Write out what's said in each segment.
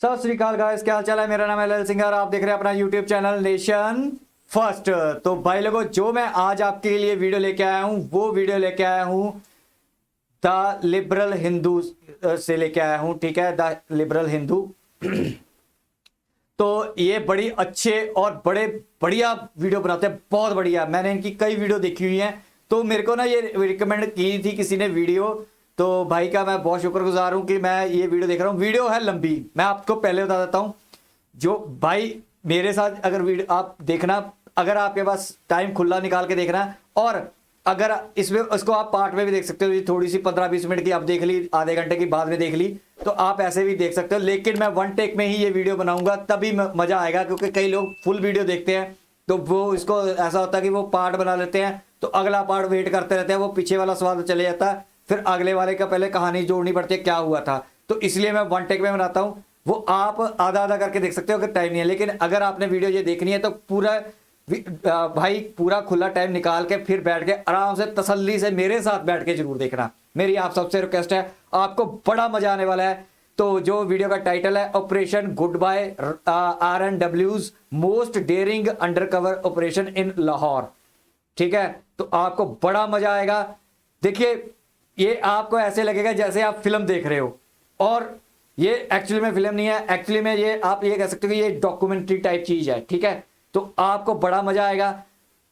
सत श्री अकाल गाइस, क्या हाल चाल है। मेरा नाम है ललित सिंह और आप देख रहे हैं अपना यूट्यूब चैनल नेशन फर्स्ट। तो भाई लोगों, जो मैं आज आपके लिए वीडियो लेके आया हूं वो वीडियो लेके आया हूं द लिबरल हिंदू से लेके आया हूं। ठीक है, द लिबरल हिंदू। तो ये बड़ी अच्छे और बड़े बढ़िया वीडियो बनाते हैं, बहुत बढ़िया। मैंने इनकी कई वीडियो देखी हुई हैं। तो मेरे को ना ये रिकमेंड की थी किसी ने वीडियो, तो भाई का मैं बहुत शुक्रगुजार हूं कि मैं ये वीडियो देख रहा हूं। वीडियो है लंबी, मैं आपको पहले बता देता हूं। जो भाई मेरे साथ अगर वीडियो आप देखना, अगर आपके पास टाइम खुला निकाल के देखना, और अगर इसमें इसको आप पार्ट में भी देख सकते हो, थोड़ी सी 15-20 मिनट की आप देख ली, आधे घंटे की बाद में देख ली, तो आप ऐसे भी देख सकते हो। लेकिन मैं वन टेक में ही ये वीडियो बनाऊंगा, तभी मजा आएगा। क्योंकि कई लोग फुल वीडियो देखते हैं तो वो इसको ऐसा होता है कि वो पार्ट बना लेते हैं, तो अगला पार्ट वेट करते रहते हैं, वो पीछे वाला स्वाद चले जाता है, फिर अगले वाले का पहले कहानी जोड़नी पड़ती है क्या हुआ था। तो इसलिए मैं वन टेक में बनाता हूं। वो आप आधा आधा करके देख सकते हो अगर टाइम नहीं है। लेकिन अगर आपने वीडियो ये देखनी है तो पूरा भाई पूरा खुला टाइम निकाल के फिर बैठ के आराम से तसल्ली से मेरे साथ बैठ के जरूर देखना। मेरी आप सबसे रिक्वेस्ट है, आपको बड़ा मजा आने वाला है। तो जो वीडियो का टाइटल है operation goodbye RNW's most daring undercover operation in Lahore. ठीक है, तो आपको बड़ा मजा आएगा। देखिए, ये आपको ऐसे लगेगा जैसे आप फिल्म देख रहे हो, और ये एक्चुअली में फिल्म नहीं है। एक्चुअली में ये आप ये कह सकते हो कि ये डॉक्यूमेंट्री टाइप चीज है। ठीक है, तो आपको बड़ा मजा आएगा।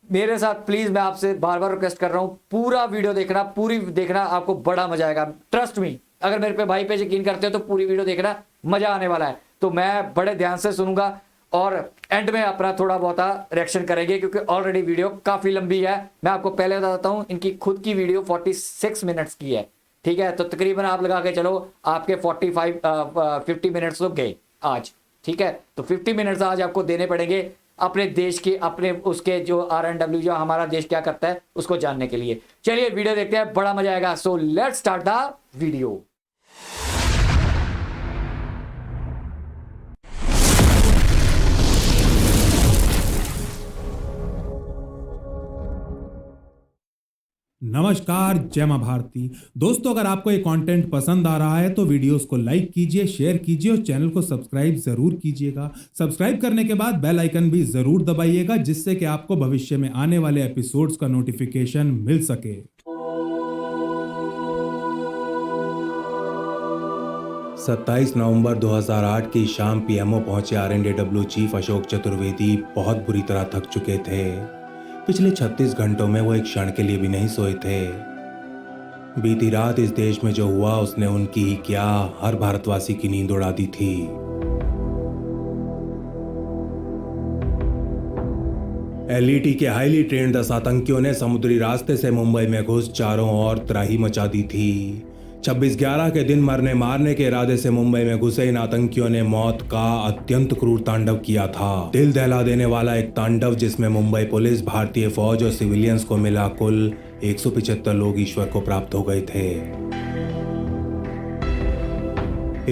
मेरे साथ प्लीज, मैं आपसे बार बार रिक्वेस्ट कर रहा हूं, पूरा वीडियो देखना, पूरी देखना, आपको बड़ा मजा आएगा। ट्रस्ट मी, अगर मेरे पे भाई पे यकीन करते हो तो पूरी वीडियो देखना, मजा आने वाला है। तो मैं बड़े ध्यान से सुनूंगा और एंड में अपना थोड़ा बहुत रिएक्शन करेंगे, क्योंकि ऑलरेडी वीडियो काफी लंबी है। मैं आपको पहले बता देता हूं, इनकी खुद की वीडियो 46 मिनट्स की है। ठीक है, तो तकरीबन आप लगा के चलो आपके 50 मिनट्स तो गए आज। ठीक है, तो 50 मिनट्स आज आपको देने पड़ेंगे अपने देश के, अपने उसके जो RNW, जो हमारा देश क्या करता है उसको जानने के लिए। चलिए वीडियो देखते हैं, बड़ा मजा आएगा। So let's start the video. नमस्कार, जय मां भारती। दोस्तों, अगर आपको ये कंटेंट पसंद आ रहा है तो वीडियोस को लाइक कीजिए, शेयर कीजिए और चैनल को सब्सक्राइब जरूर कीजिएगा। सब्सक्राइब करने के बाद बेल आइकन भी जरूर दबाइएगा, जिससे कि आपको भविष्य में आने वाले एपिसोड्स का नोटिफिकेशन मिल सके। 27 नवंबर 2008 की शाम PMO पहुंचे RNW चीफ अशोक चतुर्वेदी बहुत बुरी तरह थक चुके थे। पिछले 36 घंटों में वो एक क्षण के लिए भी नहीं सोए थे। बीती रात इस देश में जो हुआ उसने उनकी ही क्या, हर भारतवासी की नींद उड़ा दी थी। LET के हाईली ट्रेन्ड 10 आतंकियों ने समुद्री रास्ते से मुंबई में घुस चारों ओर त्राही मचा दी थी। 26/11 के दिन मरने मारने के इरादे से मुंबई में घुसे इन आतंकियों ने मौत का अत्यंत क्रूर तांडव किया था। दिल दहला देने वाला एक तांडव, जिसमें मुंबई पुलिस, भारतीय फौज और सिविलियंस को मिला कुल 175 लोग ईश्वर को प्राप्त हो गए थे।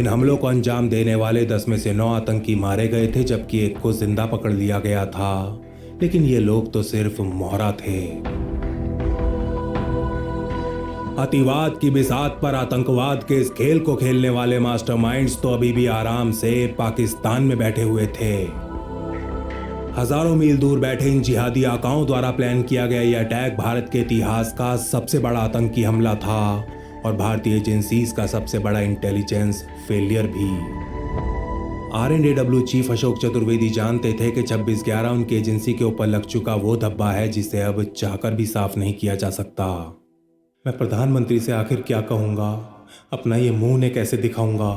इन हमलों को अंजाम देने वाले 10 में से 9 आतंकी मारे गए थे, जबकि एक को जिंदा पकड़ लिया गया था। लेकिन ये लोग तो सिर्फ मोहरा थे। अतिवाद की बिसात पर आतंकवाद के इस खेल को खेलने वाले मास्टरमाइंड्स तो अभी भी आराम से पाकिस्तान में बैठे हुए थे। हजारों मील दूर बैठे इन जिहादी आकाओं द्वारा प्लान किया गया यह अटैक भारत के इतिहास का सबसे बड़ा आतंकी हमला था, और भारतीय एजेंसीज का सबसे बड़ा इंटेलिजेंस फेलियर भी। RNW चीफ अशोक चतुर्वेदी जानते थे कि 26/11 उनकी एजेंसी के ऊपर लग चुका वो धब्बा है जिसे अब चाहकर भी साफ नहीं किया जा सकता। मैं प्रधानमंत्री से आखिर क्या कहूँगा, अपना ये मुंह ने कैसे दिखाऊंगा।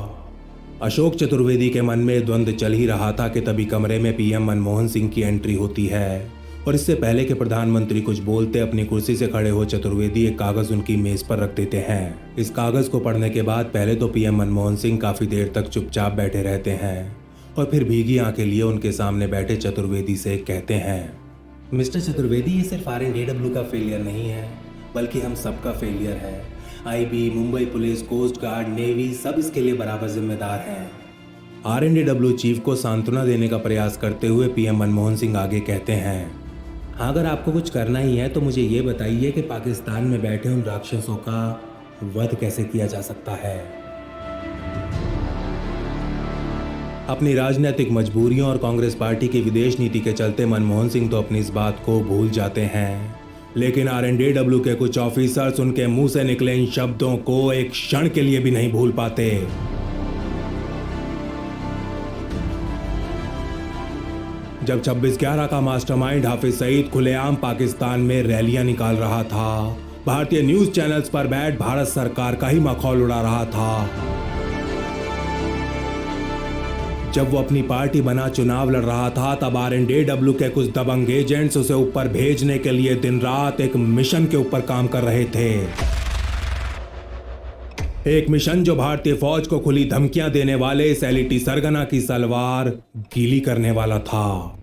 अशोक चतुर्वेदी के मन में द्वंद्व चल ही रहा था कि तभी कमरे में PM मनमोहन सिंह की एंट्री होती है, और इससे पहले कि प्रधानमंत्री कुछ बोलते अपनी कुर्सी से खड़े हो चतुर्वेदी एक कागज उनकी मेज पर रख देते हैं। इस कागज को पढ़ने के बाद पहले तो PM मनमोहन सिंह काफी देर तक चुपचाप बैठे रहते हैं, और फिर भीगी आंखें लिए उनके सामने बैठे चतुर्वेदी से कहते हैं, मिस्टर चतुर्वेदी, ये सिर्फ RNW का फेलियर नहीं है, बल्कि हम सबका फेलियर है। IB, Mumbai police, coast guard, navy सब इसके लिए बराबर जिम्मेदार हैं। RNW चीफ को सांत्वना देने का प्रयास करते हुए PM मनमोहन सिंह आगे कहते हैं, हाँ, अगर आपको कुछ करना ही है तो मुझे ये बताइए कि पाकिस्तान में बैठे उन राक्षसों का वध कैसे किया जा सकता है। अपनी राजनीतिक मजबूरियों और कांग्रेस पार्टी की विदेश नीति के चलते मनमोहन सिंह तो अपनी इस बात को भूल जाते हैं, लेकिन आरएनडेडब्ल्यू के कुछ ऑफिसर्स उनके मुंह से निकले इन शब्दों को एक क्षण के लिए भी नहीं भूल पाते। जब 26/11 का मास्टरमाइंड हाफिज सईद खुलेआम पाकिस्तान में रैलियां निकाल रहा था, भारतीय न्यूज चैनल्स पर बैठ भारत सरकार का ही मखौल उड़ा रहा था, जब वो अपनी पार्टी बना चुनाव लड़ रहा था, तब आरएनडेडब्ल्यू के कुछ दबंग एजेंट्स उसे ऊपर भेजने के लिए दिन रात एक मिशन के ऊपर काम कर रहे थे। एक मिशन जो भारतीय फौज को खुली धमकियां देने वाले इस एलईटी सरगना की सलवार गीली करने वाला था।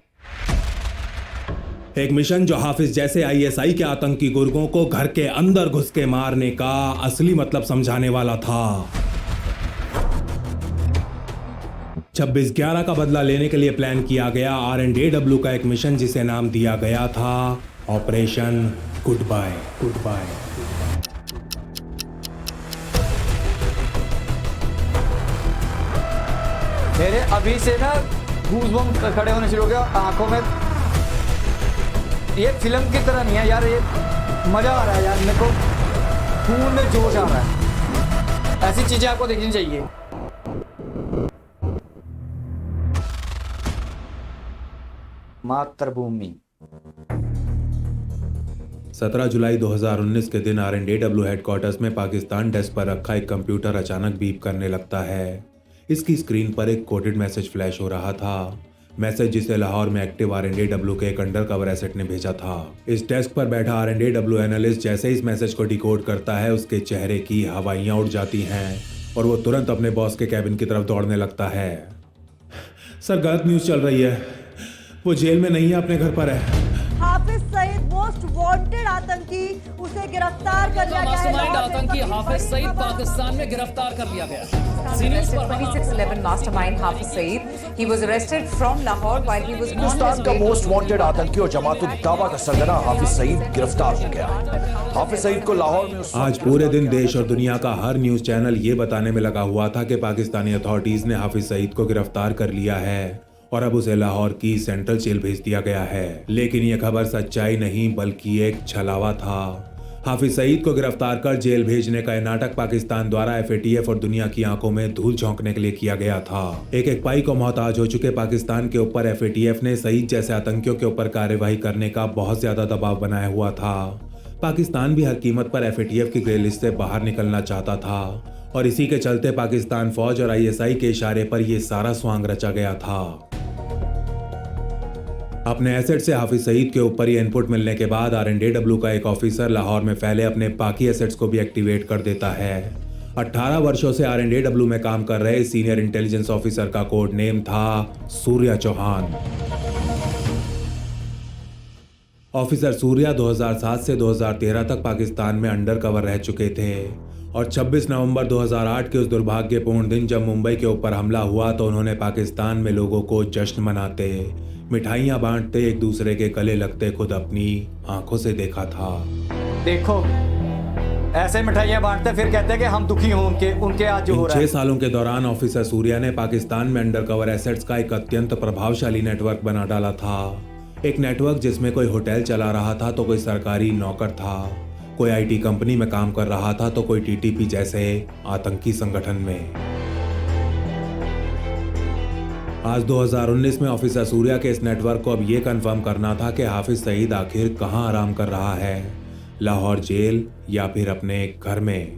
एक मिशन जो हाफिज जैसे आईएसआई के आतंकी गुर्गों को घर के अंदर घुस के मारने का असली मतलब समझाने वाला था। 26/11 का बदला लेने के लिए प्लान किया गया आरएनडेडब्ल्यू का एक मिशन जिसे नाम दिया गया था ऑपरेशन गुड बाय। मेरे अभी से ना गूज़बम्स खड़े होने शुरू हो गया आंखों में। ये फिल्म की तरह नहीं है यार, ये मजा आ रहा है यार, मेरे को खून में जोश आ रहा है। ऐसी चीजें आपको देखनी चाहिए। मातृभूमि। 17 जुलाई 2019 के दिन आरएनडेडब्ल्यू हेडक्वार्टर्स में पाकिस्तान डेस्क पर रखा एक कंप्यूटर अचानक बीप करने लगता है। इसकी स्क्रीन पर एक कोडेड मैसेज फ्लैश हो रहा था, मैसेज जिसे लाहौर में एक्टिव आरएनडेडब्ल्यू के एक अंडर कवर एसेट ने भेजा था। इस डेस्क पर बैठा आरएनडेडब्ल्यू एनालिस्ट जैसे इस मैसेज को डिकोड करता है, उसके चेहरे की हवाइयां उड़ जाती हैं और वो तुरंत अपने बॉस के कैबिन की तरफ दौड़ने लगता है। सर, गलत न्यूज चल रही है, वो जेल में नहीं है, अपने घर पर है। हाफिज सईद मोस्ट वांटेड आतंकी, उसे गिरफ्तार कर लिया गया है। मास्टरमाइंड आतंकी हाफिज सईद पाकिस्तान में गिरफ्तार कर लिया गया है। 2611 mastermind Hafiz Saeed. He was arrested from Lahore while he was on Hindustan his का way मोस्ट to वांटेड आतंकी और जमातुल दावा का सरगना हाफिज सईद गिरफ्तार हो गया। हाफिज सईद को लाहौर में आज पूरे दिन देश और दुनिया का हर न्यूज चैनल ये बताने में लगा हुआ था कि पाकिस्तानी अथॉरिटीज ने हाफिज सईद को गिरफ्तार कर लिया है और अब उसे लाहौर की सेंट्रल जेल भेज दिया गया है। लेकिन यह खबर सच्चाई नहीं बल्कि एक छलावा था। हाफिज सईद को गिरफ्तार कर जेल भेजने का यह नाटक पाकिस्तान द्वारा एफएटीएफ और दुनिया की आंखों में धूल झोंकने के लिए किया गया था। एक पाई को मोहताज हो चुके पाकिस्तान के ऊपर एफएटीएफ ने सईद जैसे आतंकियों के ऊपर कार्यवाही करने का बहुत ज्यादा दबाव बनाया हुआ था। पाकिस्तान भी हर कीमत पर एफएटीएफ की ग्रे लिस्ट से बाहर निकलना चाहता था और इसी के चलते पाकिस्तान फौज और आईएसआई के इशारे पर यह सारा स्वांग रचा गया था। अपने एसेट से हाफिज सईद के ऊपर ये इनपुट मिलने के बाद आरएनडेडब्ल्यू का एक ऑफिसर लाहौर में फैले अपने बाकी एसेट्स को भी एक्टिवेट कर देता है। 18 वर्षों से आरएनडेडब्ल्यू में काम कर रहे सीनियर इंटेलिजेंस ऑफिसर का कोड नेम था सूर्या चौहान। ऑफिसर सूर्या 2007 से 2013 तक पाकिस्तान में अंडर कवर रह चुके थे और 26 नवंबर 2008 के उस दुर्भाग्यपूर्ण दिन जब मुंबई के ऊपर हमला हुआ तो उन्होंने पाकिस्तान में लोगों को जश्न मनाते, मिठाइयां बांटते, एक दूसरे के गले लगते खुद अपनी आंखों से देखा था। देखो ऐसे मिठाइयां बांटते फिर कहते हैं कि हम दुखी हों उनके आज जो हो रहा है। 6 सालों के दौरान ऑफिसर सूर्या ने पाकिस्तान में अंडरकवर एसेट्स का एक अत्यंत प्रभावशाली नेटवर्क बना डाला था। एक नेटवर्क जिसमें कोई होटल चला रहा था तो कोई सरकारी नौकर था, कोई आईटी कंपनी में काम कर रहा था तो कोई टीटीपी जैसे आतंकी संगठन में। आज 2019 में ऑफिसर सूर्या के इस नेटवर्क को अब यह कंफर्म करना था कि हाफिज सईद आखिर कहां आराम कर रहा है, लाहौर जेल या फिर अपने घर में।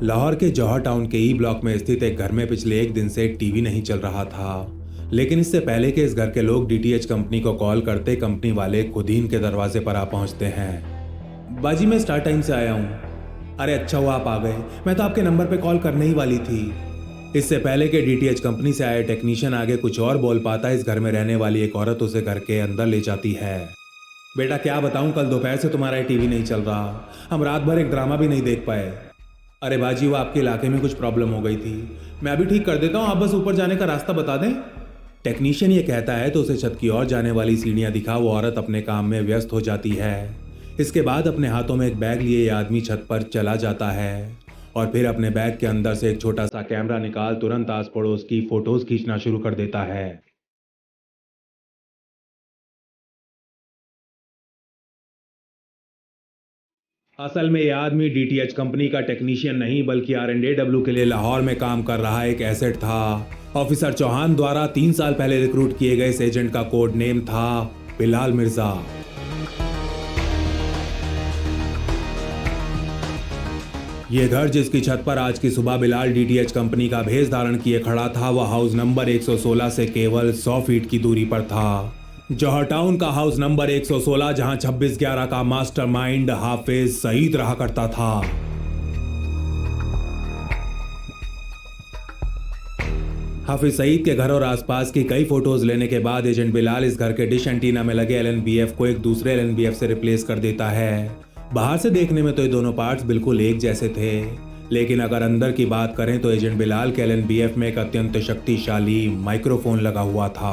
लाहौर के जौहर टाउन के ई ब्लॉक में स्थित एक घर में पिछले एक दिन से टीवी नहीं चल रहा था, लेकिन इससे पहले कि इस घर के लोग डीटीएच कंपनी को कॉल करते, कंपनी वाले खुद ही इनके दरवाजे पर आ पहुंचते हैं। बाजी मैं स्टार टाइम से आया हूं। अरे अच्छा हुआ आप आ गए, मैं तो आपके नंबर पे कॉल करने ही वाली थी। इससे पहले कि डीटीएच कंपनी से आए टेक्नीशियन आगे कुछ और बोल पाता, इस घर में रहने वाली एक औरत उसे घर के अंदर ले जाती है। बेटा क्या बताऊं, कल दोपहर से तुम्हारा टीवी नहीं चल रहा, हम रात भर एक ड्रामा भी नहीं देख पाए। अरे बाजी वो आपके इलाके में कुछ प्रॉब्लम हो गई थी, मैं अभी ठीक कर देता हूँ, आप बस ऊपर जाने का रास्ता बता दें। टेक्नीशियन ये कहता है तो उसे छत की ओर जाने वाली सीढ़ियां दिखा वो औरत अपने काम में व्यस्त हो जाती है। इसके बाद अपने हाथों में एक बैग लिए ये आदमी छत पर चला जाता है और फिर अपने बैग के अंदर से एक छोटा सा कैमरा निकाल तुरंत आस पड़ोस की फोटोज खींचना शुरू कर देता है। असल में ये आदमी डीटीएच कंपनी का टेक्नीशियन नहीं बल्कि आरएनडेडब्ल्यू के लिए लाहौर में काम कर रहा एक एसेट था। ऑफिसर चौहान द्वारा 3 साल पहले रिक्रूट किए गए इस एजेंट का कोड नेम था बिलाल मिर्जा। ये घर जिसकी छत पर आज की सुबह बिलाल डीटीएच कंपनी का भेष धारण किए खड़ा था वह हाउस नंबर 116 से केवल 100 फीट की दूरी पर था। जौहर टाउन का हाउस नंबर 116 जहां 26/11 का मास्टरमाइंड हाफिज सईद रहा करता था। हाफिज सईद के घर और आसपास की कई फोटोज लेने के बाद एजेंट बिलाल इस घर के डिश एंटीना में लगे एलएनबीएफ को एक दूसरे एलएनबीएफ से रिप्लेस कर देता है। बाहर से देखने में तो ये दोनों पार्ट्स बिल्कुल एक जैसे थे, लेकिन अगर अंदर की बात करें तो एजेंट बिलाल के एलएनबीएफ में एक अत्यंत शक्तिशाली माइक्रोफोन लगा हुआ था।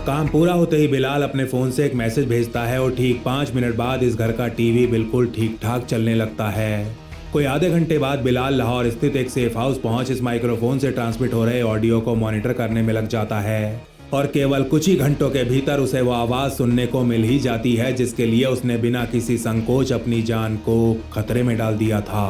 काम पूरा होते ही बिलाल अपने फोन से एक मैसेज भेजता है और ठीक 5 मिनट बाद इस घर का टीवी बिल्कुल ठीक ठाक चलने लगता है। कोई आधे घंटे बाद बिलाल लाहौर स्थित एक सेफ हाउस पहुंच इस माइक्रोफोन से ट्रांसमिट हो रहे ऑडियो को मॉनिटर करने में लग जाता है और केवल कुछ ही घंटों के भीतर उसे वो आवाज सुनने को मिल ही जाती है जिसके लिए उसने बिना किसी संकोच अपनी जान को खतरे में डाल दिया था।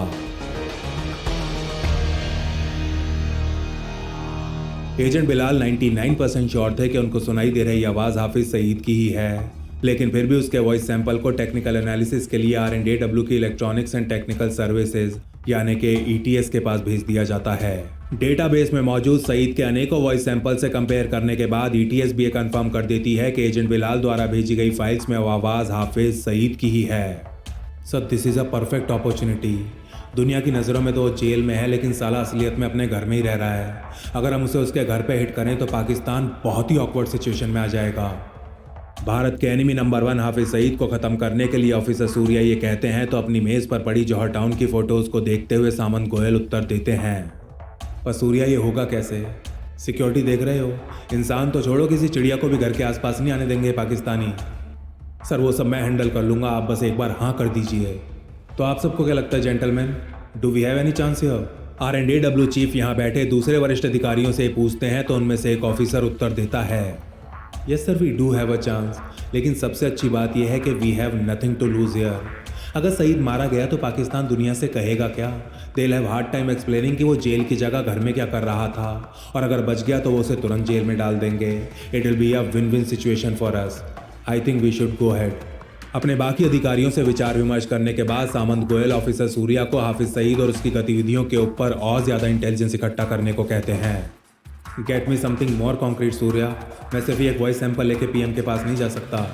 एजेंट बिलाल 99% श्योर थे कि उनको सुनाई दे रही आवाज हाफिज सईद की ही है, लेकिन फिर भी उसके वॉइस सैंपल को टेक्निकल एनालिसिस के लिए आरएनडेडब्ल्यू की इलेक्ट्रॉनिक्स एंड टेक्निकल सर्विसेज यानी कि ईटीएस के पास भेज दिया जाता है। डेटाबेस में मौजूद सईद के अनेकों वॉइस सैंपल से कंपेयर करने के बाद ईटीएस भी ये कंफर्म कर देती है कि एजेंट बिलाल द्वारा भेजी गई फाइल्स में वो आवाज हाफिज सईद की ही है। Sir this is a perfect opportunity. दुनिया की नज़रों में तो वो जेल में है लेकिन साला असलियत में अपने घर में ही रह रहा है। अगर हम उसे उसके घर पे हिट करें तो पाकिस्तान बहुत ही ऑकवर्ड सिचुएशन में आ जाएगा। भारत के एनिमी नंबर 1 हाफिज सईद को ख़त्म करने के लिए ऑफिसर सूर्या ये कहते हैं तो अपनी मेज़ पर पड़ी जौहर टाउन की फ़ोटोज़ को देखते हुए सामंत गोयल उत्तर देते हैं, पर सूर्या ये होगा कैसे? सिक्योरिटी देख रहे हो, इंसान तो छोड़ो किसी चिड़िया को भी घर के आसपास नहीं आने देंगे पाकिस्तानी। सर वो सब मैं हैंडल कर लूँगा, आप बस एक बार हाँ कर दीजिए। तो आप सबको क्या लगता है gentleman, do we have any chance here? आरएनडेडब्ल्यू चीफ यहाँ बैठे दूसरे वरिष्ठ अधिकारियों से पूछते हैं तो उनमें से एक ऑफिसर उत्तर देता है, yes sir we do have a chance, लेकिन सबसे अच्छी बात यह है कि we have nothing to lose here. अगर सईद मारा गया तो पाकिस्तान दुनिया से कहेगा क्या? They will have hard time explaining कि वो जेल की जगह घर में क्या कर रहा था, और अगर बच गया तो वो उसे तुरंत जेल में डाल देंगे। It will be a win win situation for us. I think we should go ahead. अपने बाकी अधिकारियों से विचार विमर्श करने के बाद सामंत गोयल ऑफिसर सूर्या को हाफिज सईद और उसकी गतिविधियों के ऊपर और ज़्यादा इंटेलिजेंस इकट्ठा करने को कहते हैं। Get me something more concrete Surya, मैं सिर्फ एक वॉइस सैंपल लेके पीएम के पास नहीं जा सकता।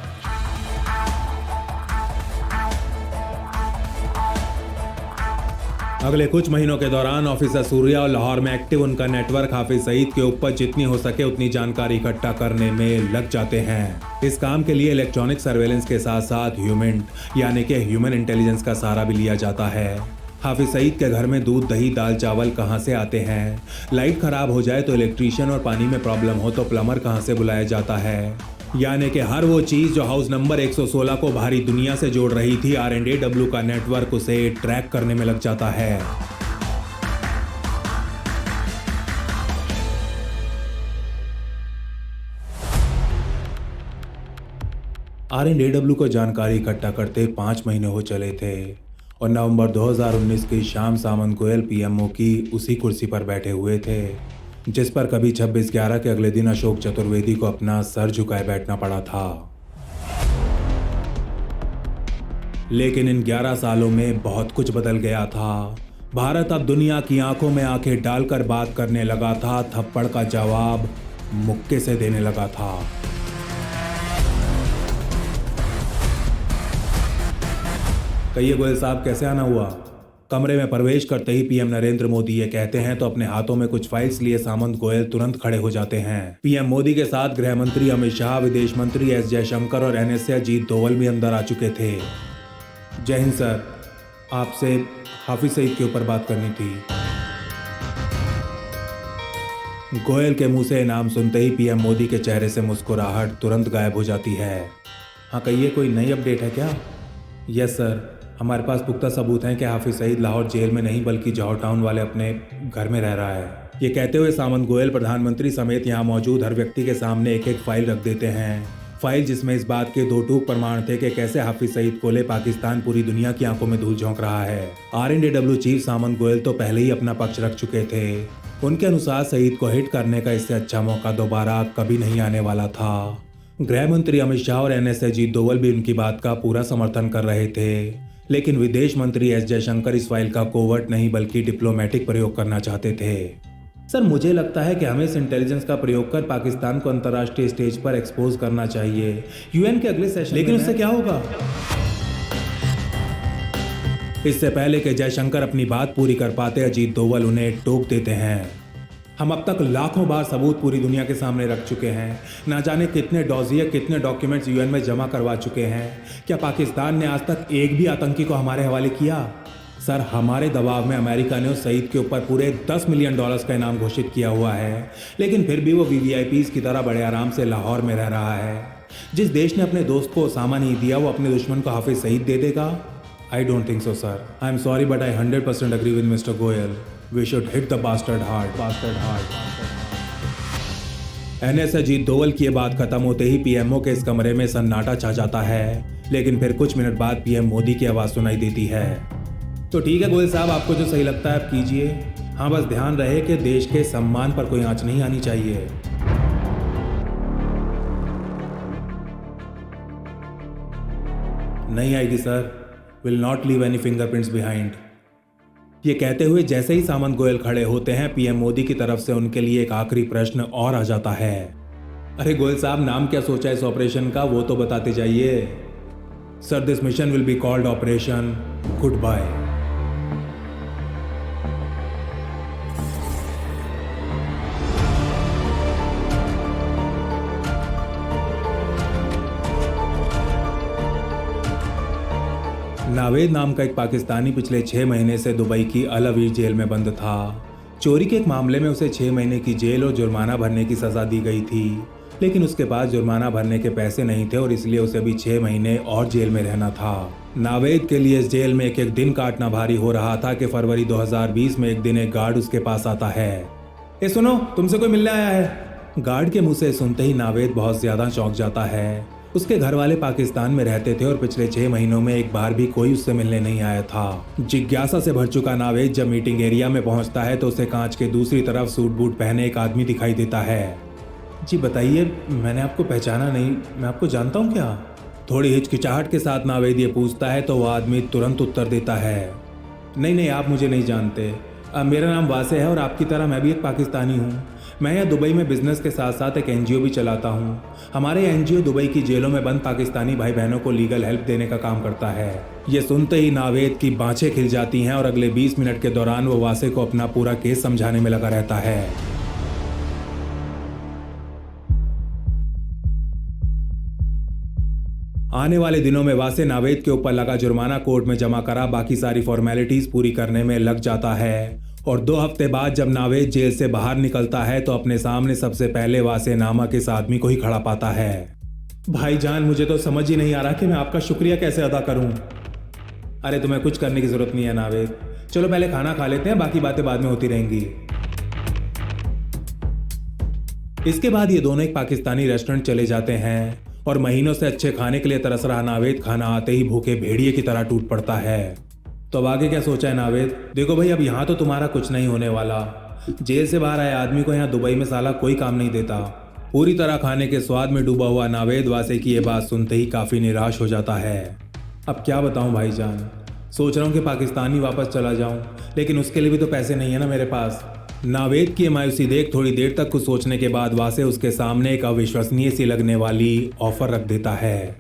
अगले कुछ महीनों के दौरान ऑफिसर सूर्या और लाहौर में एक्टिव उनका नेटवर्क हाफिज सईद के ऊपर जितनी हो सके उतनी जानकारी इकट्ठा करने में लग जाते हैं। इस काम के लिए इलेक्ट्रॉनिक सर्वेलेंस के साथ साथ ह्यूमन यानी कि ह्यूमन इंटेलिजेंस का सहारा भी लिया जाता है। हाफिज सईद के घर में दूध दही दाल चावल कहाँ से आते हैं, लाइट खराब हो जाए तो इलेक्ट्रीशियन और पानी में प्रॉब्लम हो तो प्लम्बर कहाँ से बुलाया जाता है, यानी कि हर वो चीज़ जो हाउस नंबर 116 को बाहरी दुनिया से जोड़ रही थी आरएनडेडब्ल्यू का नेटवर्क उसे ट्रैक करने में लग जाता है। आरएनडेडब्ल्यू को जानकारी इकट्ठा करते 5 महीने हो चले थे और नवंबर 2019 की शाम सामंत गोयल पीएमओ की उसी कुर्सी पर बैठे हुए थे जिस पर कभी 26/11 के अगले दिन अशोक चतुर्वेदी को अपना सर झुकाए बैठना पड़ा था। लेकिन इन 11 सालों में बहुत कुछ बदल गया था। भारत अब दुनिया की आंखों में आंखें डालकर बात करने लगा था, थप्पड़ का जवाब मुक्के से देने लगा था। कहिए गोयल साहब कैसे आना हुआ? कमरे में प्रवेश करते ही पीएम नरेंद्र मोदी ये कहते हैं तो अपने हाथों में कुछ फाइल्स लिए सामंत गोयल तुरंत खड़े हो जाते हैं। पीएम मोदी के साथ गृह मंत्री अमित शाह, विदेश मंत्री एस जयशंकर और एनएसए अजीत डोवल भी अंदर आ चुके थे। जय हिंद सर, आपसे हाफिज सईद के ऊपर बात करनी थी। गोयल के मुंह से नाम सुनते ही पीएम मोदी के चेहरे से मुस्कुराहट तुरंत गायब हो जाती है। हाँ कहिए, कोई नई अपडेट है क्या? यस सर, हमारे पास पुख्ता सबूत हैं कि हाफिज सईद लाहौर जेल में नहीं बल्कि जौहर टाउन वाले अपने घर में रह रहा है। ये कहते हुए सामंत गोयल प्रधानमंत्री समेत यहाँ मौजूद हर व्यक्ति के सामने एक एक फाइल रख देते हैं। फाइल जिसमें इस बात के दो टूक प्रमाण थे कि कैसे हाफिज सईद को ले पाकिस्तान पूरी दुनिया की आंखों में धूल झोंक रहा है। RNDW चीफ सामंत गोयल तो पहले ही अपना पक्ष रख चुके थे। उनके अनुसार सईद को हिट करने का इससे अच्छा मौका दोबारा कभी नहीं आने वाला था। गृह मंत्री अमित शाह और NS अजीत डोवल भी उनकी बात का पूरा समर्थन कर रहे थे, लेकिन विदेश मंत्री S जयशंकर इस फाइल का कोवर्ट नहीं बल्कि डिप्लोमेटिक प्रयोग करना चाहते थे। सर मुझे लगता है कि हमें इस इंटेलिजेंस का प्रयोग कर पाकिस्तान को अंतर्राष्ट्रीय स्टेज पर एक्सपोज करना चाहिए UN के अगले सेशन। लेकिन उससे क्या होगा? इससे पहले कि जयशंकर अपनी बात पूरी कर पाते अजीत डोवल उन्हें टोक देते हैं। हम अब तक लाखों बार सबूत पूरी दुनिया के सामने रख चुके हैं। ना जाने कितने डॉजिया कितने डॉक्यूमेंट्स UN में जमा करवा चुके हैं। क्या पाकिस्तान ने आज तक एक भी आतंकी को हमारे हवाले किया? सर हमारे दबाव में अमेरिका ने उस सईद के ऊपर पूरे $10 मिलियन का इनाम घोषित किया हुआ है, लेकिन फिर भी वो VVIPs की तरह बड़े आराम से लाहौर में रह रहा है। जिस देश ने अपने दोस्त को उसामा नहीं दिया वो अपने दुश्मन को हाफिज सईद दे देगा? I don't think so, sir. I'm sorry, but I 100% agree with Mr. Goyal. We should hit the bastard hard. NS Ajit Doval की ये बात खत्म होते ही PMO के इस कमरे में सन्नाटा छा जाता है, लेकिन फिर कुछ मिनट बाद PM मोदी की आवाज़ सुनाई देती है। तो ठीक है गोयल साहब, आपको जो सही लगता है आप कीजिए। हाँ बस ध्यान रहे कि देश के सम्मान पर कोई आंच नहीं आनी चाहिए। नहीं आएगी sir. Will not leave any fingerprints behind. ये कहते हुए जैसे ही सामंत गोयल खड़े होते हैं PM मोदी की तरफ से उनके लिए एक आखिरी प्रश्न और आ जाता है। अरे गोयल साहब, नाम क्या सोचा इस ऑपरेशन का वो तो बताते जाइए। Sir this mission will be called operation goodbye. Naved नाम का एक पाकिस्तानी पिछले 6 महीने से दुबई की अल अवीर जेल में बंद था। चोरी के एक मामले में उसे 6 महीने की जेल और जुर्माना भरने की सजा दी गई थी, लेकिन उसके पास जुर्माना भरने के पैसे नहीं थे और इसलिए उसे अभी 6 महीने और जेल में रहना था। नावेद के लिए इस जेल में एक एक दिन काटना भारी हो रहा था कि फरवरी 2020 में एक दिन एक गार्ड उसके पास आता है। ए सुनो, तुमसे कोई मिलने आया है। गार्ड के मुंह से सुनते ही नावेद बहुत ज्यादा चौंक जाता है। उसके घर वाले पाकिस्तान में रहते थे और पिछले 6 महीनों में एक बार भी कोई उससे मिलने नहीं आया था। जिज्ञासा से भर चुका नावेद जब मीटिंग एरिया में पहुंचता है तो उसे कांच के दूसरी तरफ सूट बूट पहने एक आदमी दिखाई देता है। जी बताइए, मैंने आपको पहचाना नहीं, मैं आपको जानता हूँ क्या? थोड़ी हिचकिचाहट के साथ नावेद ये पूछता है तो वह आदमी तुरंत उत्तर देता है, नहीं आप मुझे नहीं जानते। मेरा नाम वासे है और आपकी तरह मैं भी एक पाकिस्तानी हूँ। मैं यहाँ दुबई में बिजनेस के साथ साथ एक NGO भी चलाता हूँ। हमारे NGO दुबई की जेलों में बंद पाकिस्तानी भाई बहनों को लीगल हेल्प देने का काम करता है। ये सुनते ही नावेद की बाँछें खिल जाती हैं और अगले 20 मिनट के दौरान वो वासे को अपना पूरा केस समझाने में लगा रहता है। आने वाले दिनों में वासे नावेद के ऊपर लगा जुर्माना कोर्ट में जमा करा बाकी सारी फॉर्मेलिटीज पूरी करने में लग जाता है और 2 हफ्ते बाद जब नावेद जेल से बाहर निकलता है तो अपने सामने सबसे पहले वासे नामक इस आदमी को ही खड़ा पाता है। भाईजान, मुझे तो समझ ही नहीं आ रहा कि मैं आपका शुक्रिया कैसे अदा करूं। अरे तुम्हें कुछ करने की जरूरत नहीं है नावेद, चलो पहले खाना खा लेते हैं, बाकी बातें बाद में होती रहेंगी। इसके बाद ये दोनों एक पाकिस्तानी रेस्टोरेंट चले जाते हैं और महीनों से अच्छे खाने के लिए तरस रहा नावेद खाना आते ही भूखे भेड़िए की तरह टूट पड़ता है। तो अब आगे क्या सोचा है नावेद? देखो भाई, अब यहाँ तो तुम्हारा कुछ नहीं होने वाला। जेल से बाहर आए आदमी को यहाँ दुबई में साला कोई काम नहीं देता। पूरी तरह खाने के स्वाद में डूबा हुआ नावेद वासे की ये बात सुनते ही काफी निराश हो जाता है। अब क्या बताऊं भाईजान, सोच रहा हूँ कि पाकिस्तान ही वापस चला जाऊं, लेकिन उसके लिए भी तो पैसे नहीं है ना मेरे पास। नावेद की मायूसी देख थोड़ी देर तक कुछ सोचने के बाद वासे उसके सामने एक अविश्वसनीय सी लगने वाली ऑफर रख देता है।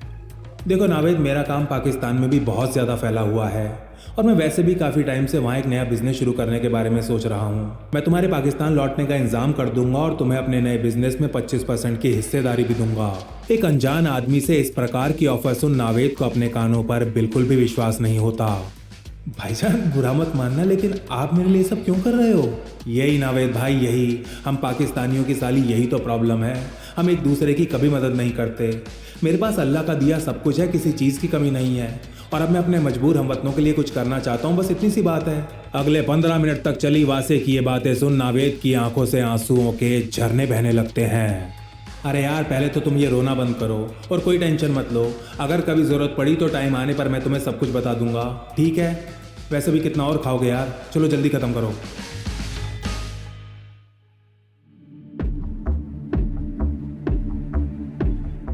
देखो नावेद, मेरा काम पाकिस्तान में भी बहुत ज़्यादा फैला हुआ है और मैं वैसे भी काफ़ी टाइम से वहाँ एक नया बिजनेस शुरू करने के बारे में सोच रहा हूँ। मैं तुम्हारे पाकिस्तान लौटने का इंतजाम कर दूंगा और तुम्हें अपने नए बिजनेस में 25% की हिस्सेदारी भी दूंगा। एक अनजान आदमी से इस प्रकार की ऑफर सुन नावेद को अपने कानों पर बिल्कुल भी विश्वास नहीं होता। भाईजान, बुरा मत मानना, लेकिन आप मेरे लिए सब क्यों कर रहे हो? यही नावेद भाई, यही हम पाकिस्तानियों की साली यही तो प्रॉब्लम है। हम एक दूसरे की कभी मदद नहीं करते। मेरे पास अल्लाह का दिया सब कुछ है, किसी चीज़ की कमी नहीं है, और अब मैं अपने मजबूर हमवतनों के लिए कुछ करना चाहता हूँ, बस इतनी सी बात है। अगले 15 मिनट तक चली वासे की ये बातें सुन नावेद की आंखों से आंसुओं के झरने बहने लगते हैं। अरे यार, पहले तो तुम ये रोना बंद करो और कोई टेंशन मत लो। अगर कभी ज़रूरत पड़ी तो टाइम आने पर मैं तुम्हें सब कुछ बता दूंगा, ठीक है? वैसे भी कितना और खाओगे यार, चलो जल्दी ख़त्म करो।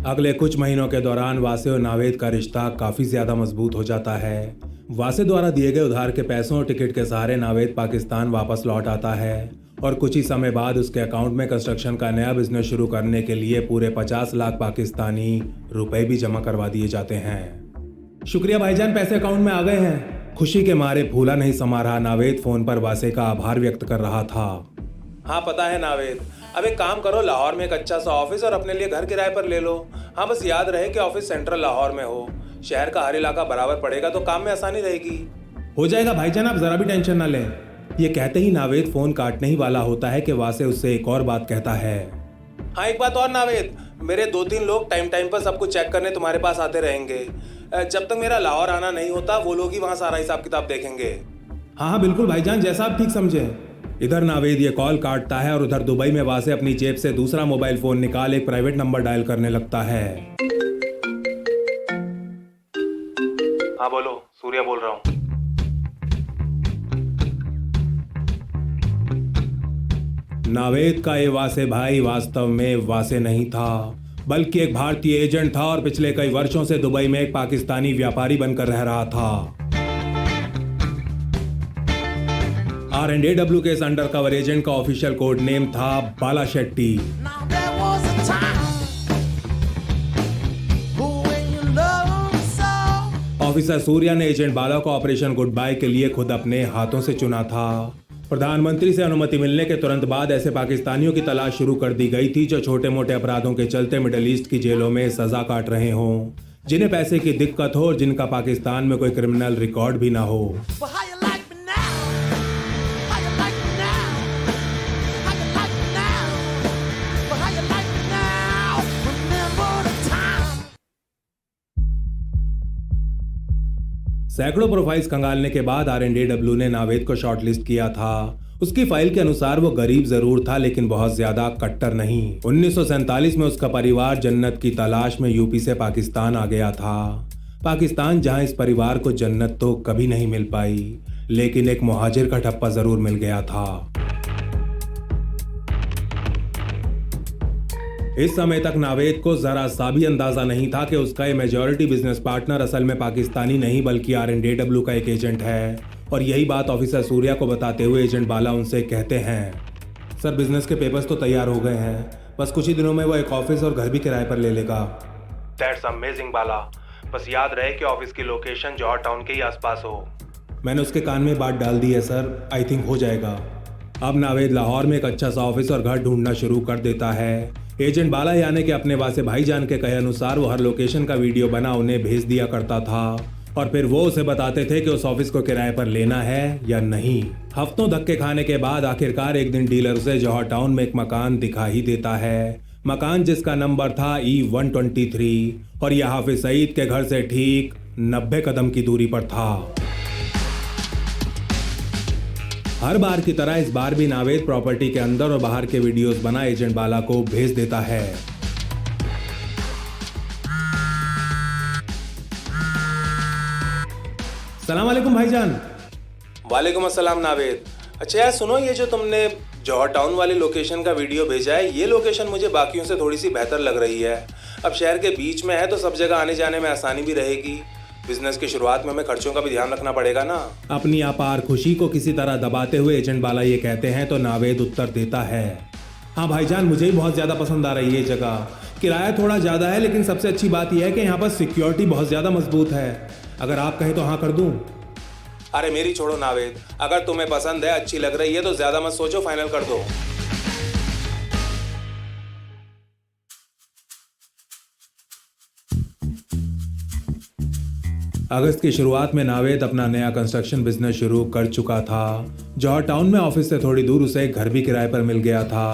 अगले कुछ महीनों के दौरान वासे और नावेद का रिश्ता काफ़ी ज़्यादा मजबूत हो जाता है। वासे द्वारा दिए गए उधार के पैसों और टिकट के सहारे नावेद पाकिस्तान वापस लौट आता है और कुछ ही समय बाद उसके अकाउंट में कंस्ट्रक्शन का नया बिजनेस शुरू करने के लिए पूरे 50 लाख पाकिस्तानी रुपए भी जमा करवा दिए जाते हैं। शुक्रिया भाईजान, पैसे अकाउंट में आ गए हैं। खुशी के मारे फूला नहीं समा रहा नावेद फोन पर वासे का आभार व्यक्त कर रहा था। हाँ पता है नावेद, अब एक काम करो, लाहौर में एक अच्छा सा ऑफिस और अपने लिए घर किराए पर ले लो। हाँ बस याद रहे कि ऑफिस सेंट्रल लाहौर में हो। शहर का हर इलाका बराबर पड़ेगा तो काम में आसानी रहेगी। हो जाएगा भाईजान, आप जरा भी टेंशन ना लें। ये कहते ही नावेद फोन काटने ही वाला होता है कि वासे उससे एक और बात कहता है। हाँ एक बात और नावेद, मेरे 2-3 लोग टाइम टाइम पर सब कुछ चेक करने तुम्हारे पास आते रहेंगे। जब तक मेरा लाहौर आना नहीं होता वो लोग ही वहाँ सारा हिसाब किताब देखेंगे। हाँ हाँ बिल्कुल भाईजान, जैसा आप ठीक समझें। इधर नावेद ये कॉल काटता है और उधर दुबई में वासे अपनी जेब से दूसरा मोबाइल फोन निकाल एक प्राइवेट नंबर डायल करने लगता है। हाँ बोलो, सूर्या बोल रहा हूँ। नावेद का ये वासे भाई वास्तव में वासे नहीं था, बल्कि एक भारतीय एजेंट था और पिछले कई वर्षों से दुबई में एक पाकिस्तानी व्यापारी बनकर रह रहा था। R&AW के इस अंडर कवर एजेंट का ऑफिशियल कोड नेम था बाला शेट्टी। ऑफिसर सूर्या ने एजेंट बाला को ऑपरेशन गुड बाय के लिए खुद अपने हाथों से चुना था। प्रधानमंत्री से अनुमति मिलने के तुरंत बाद ऐसे पाकिस्तानियों की तलाश शुरू कर दी गई थी जो छोटे मोटे अपराधों के चलते मिडिल ईस्ट की जेलों में सजा काट रहे हों, जिन्हें पैसे की दिक्कत हो और जिनका पाकिस्तान में कोई क्रिमिनल रिकॉर्ड भी ना हो। सैकड़ों प्रोफाइल्स खंगालने के बाद R&AW ने नावेद को शॉर्टलिस्ट किया था। उसकी फाइल के अनुसार वो गरीब जरूर था लेकिन बहुत ज्यादा कट्टर नहीं। 1947 में उसका परिवार जन्नत की तलाश में यूपी से पाकिस्तान आ गया था। पाकिस्तान जहां इस परिवार को जन्नत तो कभी नहीं मिल पाई, लेकिन एक मुहाजिर का ठप्पा जरूर मिल गया था। इस समय तक नावेद को जरा सा भी अंदाजा नहीं था कि उसका ये मेजॉरिटी बिजनेस पार्टनर असल में पाकिस्तानी नहीं बल्कि R&AW का एक एजेंट है। और यही बात ऑफिसर सूर्या को बताते हुए एजेंट बाला उनसे कहते हैं, सर बिजनेस के पेपर्स तो तैयार हो गए हैं, बस कुछ ही दिनों में वो एक ऑफिस और घर भी किराए पर ले लेगा। दैट्स अमेजिंग बाला, बस याद रहे कि ऑफिस की लोकेशन जौहर टाउन के ही आसपास हो। मैंने उसके कान में बात डाल दी है सर, आई थिंक हो जाएगा। अब नावेद लाहौर में एक अच्छा सा ऑफिस और घर ढूंढना शुरू कर देता है। एजेंट बाला यानी कि अपने वासे भाईजान के कहे अनुसार वो हर लोकेशन का वीडियो बना उन्हें भेज दिया करता था और फिर वो उसे बताते थे कि उस ऑफिस को किराए पर लेना है या नहीं। हफ्तों धक्के खाने के बाद आखिरकार एक दिन डीलर उसे जौहर टाउन में एक मकान दिखा ही देता है। मकान जिसका नंबर था E123 और यह हाफिज सईद के घर से ठीक 90 कदम की दूरी पर था। हर बार की तरह इस बार भी नावेद प्रॉपर्टी के अंदर और बाहर के वीडियोस बना एजेंट बाला को भेज देता है। सलाम वालेकुम भाईजान। वालेकुम अस्सलाम नावेद। अच्छा यार सुनो, ये जो तुमने जौहर टाउन वाली लोकेशन का वीडियो भेजा है, ये लोकेशन मुझे बाकियों से थोड़ी सी बेहतर लग रही है। अब शहर के बीच में है तो सब जगह आने जाने में आसानी भी रहेगी। बिजनेस की शुरुआत में हमें खर्चों का भी ध्यान रखना पड़ेगा ना। अपनी अपार खुशी को किसी तरह दबाते हुए एजेंट बाला ये कहते हैं तो नावेद उत्तर देता है, हाँ भाईजान मुझे भी बहुत ज़्यादा पसंद आ रही है ये जगह। किराया थोड़ा ज़्यादा है लेकिन सबसे अच्छी बात यह है कि यहाँ पर सिक्योरिटी बहुत ज़्यादा मजबूत है। अगर आप कहें तो हाँ कर दूँ। अरे मेरी छोड़ो नावेद, अगर तुम्हें पसंद है, अच्छी लग रही है तो ज़्यादा मत सोचो, फाइनल कर दो। अगस्त की शुरुआत में नावेद अपना नया कंस्ट्रक्शन बिजनेस शुरू कर चुका था। जौहर टाउन में ऑफिस से थोड़ी दूर उसे एक घर भी किराए पर मिल गया था